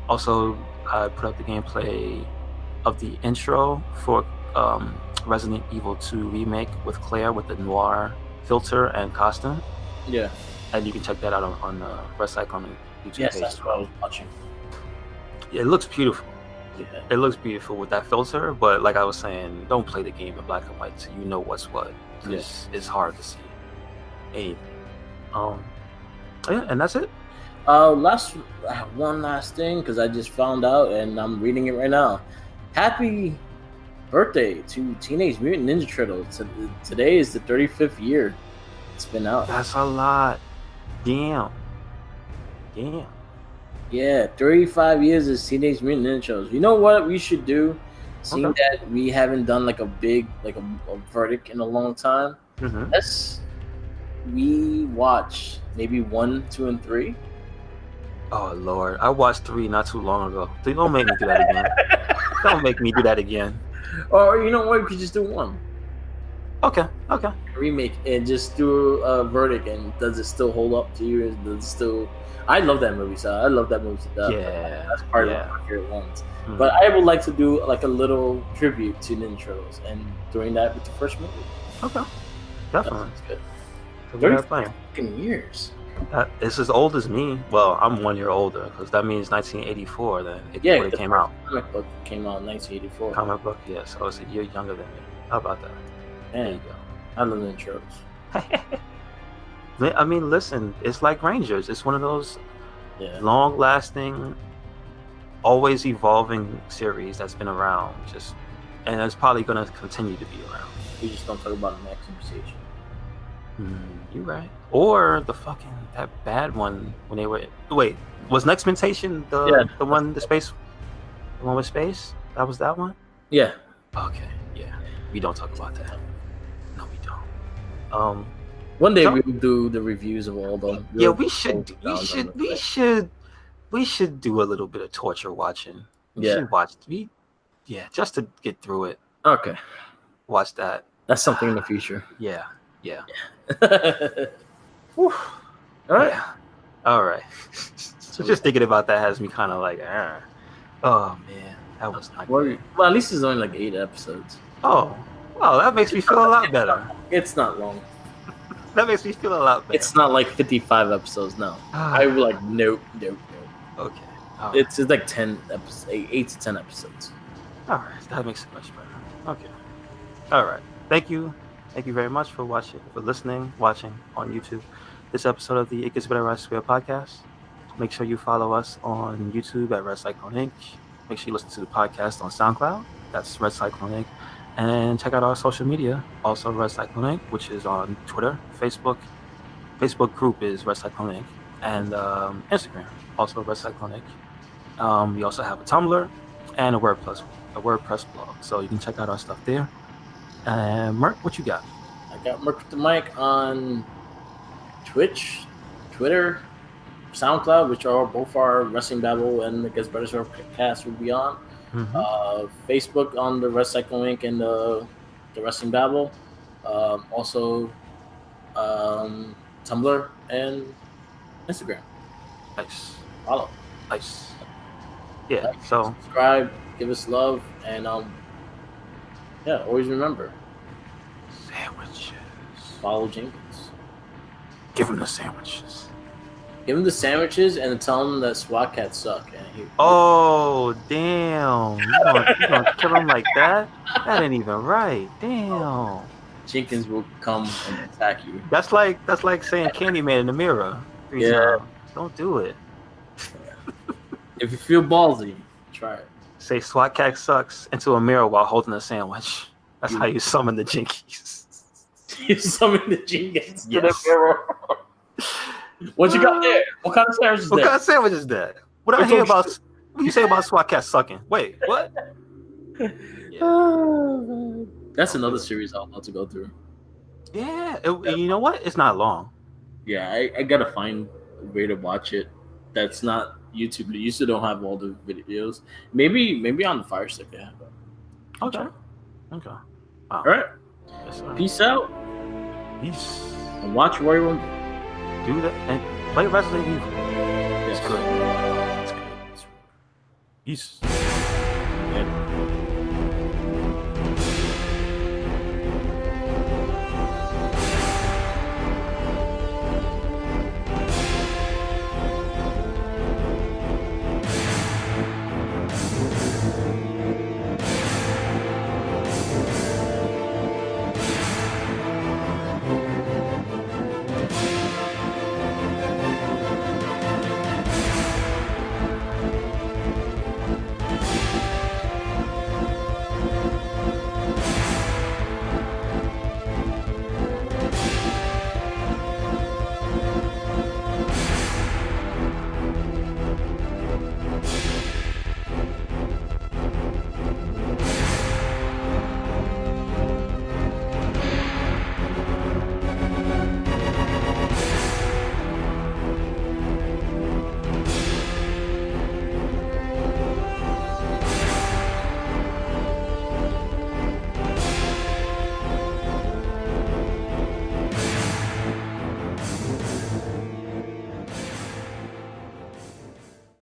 Also, I put up the gameplay of the intro for Resident Evil 2 Remake with Claire, with the Noir filter and costume. Yeah. And you can check that out on the RedCycloneInc YouTube page. Yes, that's what I was watching. It looks beautiful. Yeah. It looks beautiful with that filter, but like I was saying, don't play the game in black and white so you know what's what. Yes. It's hard to see anything. And that's it. One last thing, because I just found out and I'm reading it right now. Happy birthday to Teenage Mutant Ninja Turtles. Today is the 35th year it's been out. That's a lot. Damn. Yeah, 35 years of Teenage Mutant Ninja Turtles. You know what we should do? Seeing that we haven't done a big a verdict in a long time, let's watch maybe 1, 2, and 3. Oh Lord, I watched 3 not too long ago. Don't make me do that again. Don't make me do that again. Or you know what? We could just do 1. Okay. Remake and just do a verdict. And does it still hold up to you? Does it still? I love that movie, so I love that movie. That's part of my favorite ones. But I would like to do a little tribute to Ninja Turtles, and doing that with the first movie. Okay, definitely. That's good. 30 years. It's as old as me. Well, I'm 1 year older, because that means 1984. Then when it came out. Comic book came out in 1984. Comic book, yeah. So it's a year younger than me. How about that? There you go. I love Ninja Turtles. I mean, listen, it's like Rangers. It's one of those long-lasting always evolving series that's been around, and it's probably going to continue to be around. We just don't talk about Max Conversation. You're right. Or that bad one when they were. Wait, was Next Mutation the one with space? That was that one. Yeah. Okay. Yeah. We don't talk about that. No, we don't. One day we'll do the reviews of all of them. We should do a little bit of torture watching. We should watch. Just to get through it. Okay. Watch that. That's something in the future. Yeah. All right. All right. So just thinking about that has me kind of like, oh man, that was not good. Well, at least it's only like 8 episodes. Oh, well, that makes me feel a lot better. It's not long. That makes me feel a lot better. It's not like 55 episodes. No, I was like, nope. Okay. Right. It's like 10 episodes, 8 to 10 episodes. All right, that makes it much better. Okay. All right. Thank you very much for watching on YouTube this episode of the It Gets Better I Swear podcast. Make sure you follow us on YouTube at RedCycloneInc. Make sure you listen to the podcast on SoundCloud. That's RedCycloneInc. And check out our social media, also RedCycloneInc, which is on Twitter, Facebook. Facebook group is RedCycloneInc. And Instagram, also RedCycloneInc. We also have a Tumblr and a WordPress blog. So you can check out our stuff there. And Merc, what you got? I got Merc with the Mic on Twitch, Twitter, SoundCloud, which are both our Wrestling Babble and the Gets Better Swear cast will be on. Facebook on the RedCycloneInc and the Wrestling Babble. Also Tumblr and Instagram. Nice. Follow. Nice. Yeah. Like, so subscribe, give us love, and always remember. Sandwiches. Follow Jenkins. Give him the sandwiches. Give him the sandwiches and tell him that SWAT cats suck. And oh, damn. You gonna kill him like that? That ain't even right. Damn. Jenkins will come and attack you. That's like saying Candyman in the mirror. 3 times. Don't do it. If you feel ballsy, try it. Say SWAT cat sucks into a mirror while holding a sandwich. That's how you summon the Jinkies. You summon the Jenkins to Yes. the mirror. What you got there? What kind of sandwich is that? What kind of sandwich is that? What I hear about? What you say about SWAT cat sucking? Wait, what? Yeah. That's another series I'm about to go through. Yeah, you know what? It's not long. Yeah, I gotta find a way to watch it. That's not YouTube. They used to don't have all the videos. Maybe on the Fire Stick they have it. Okay. Wow. All right. Yes, Peace out. Peace. And watch Royal Rumble. Do that and play Resident Evil. Yes. It's good. Peace. Yeah.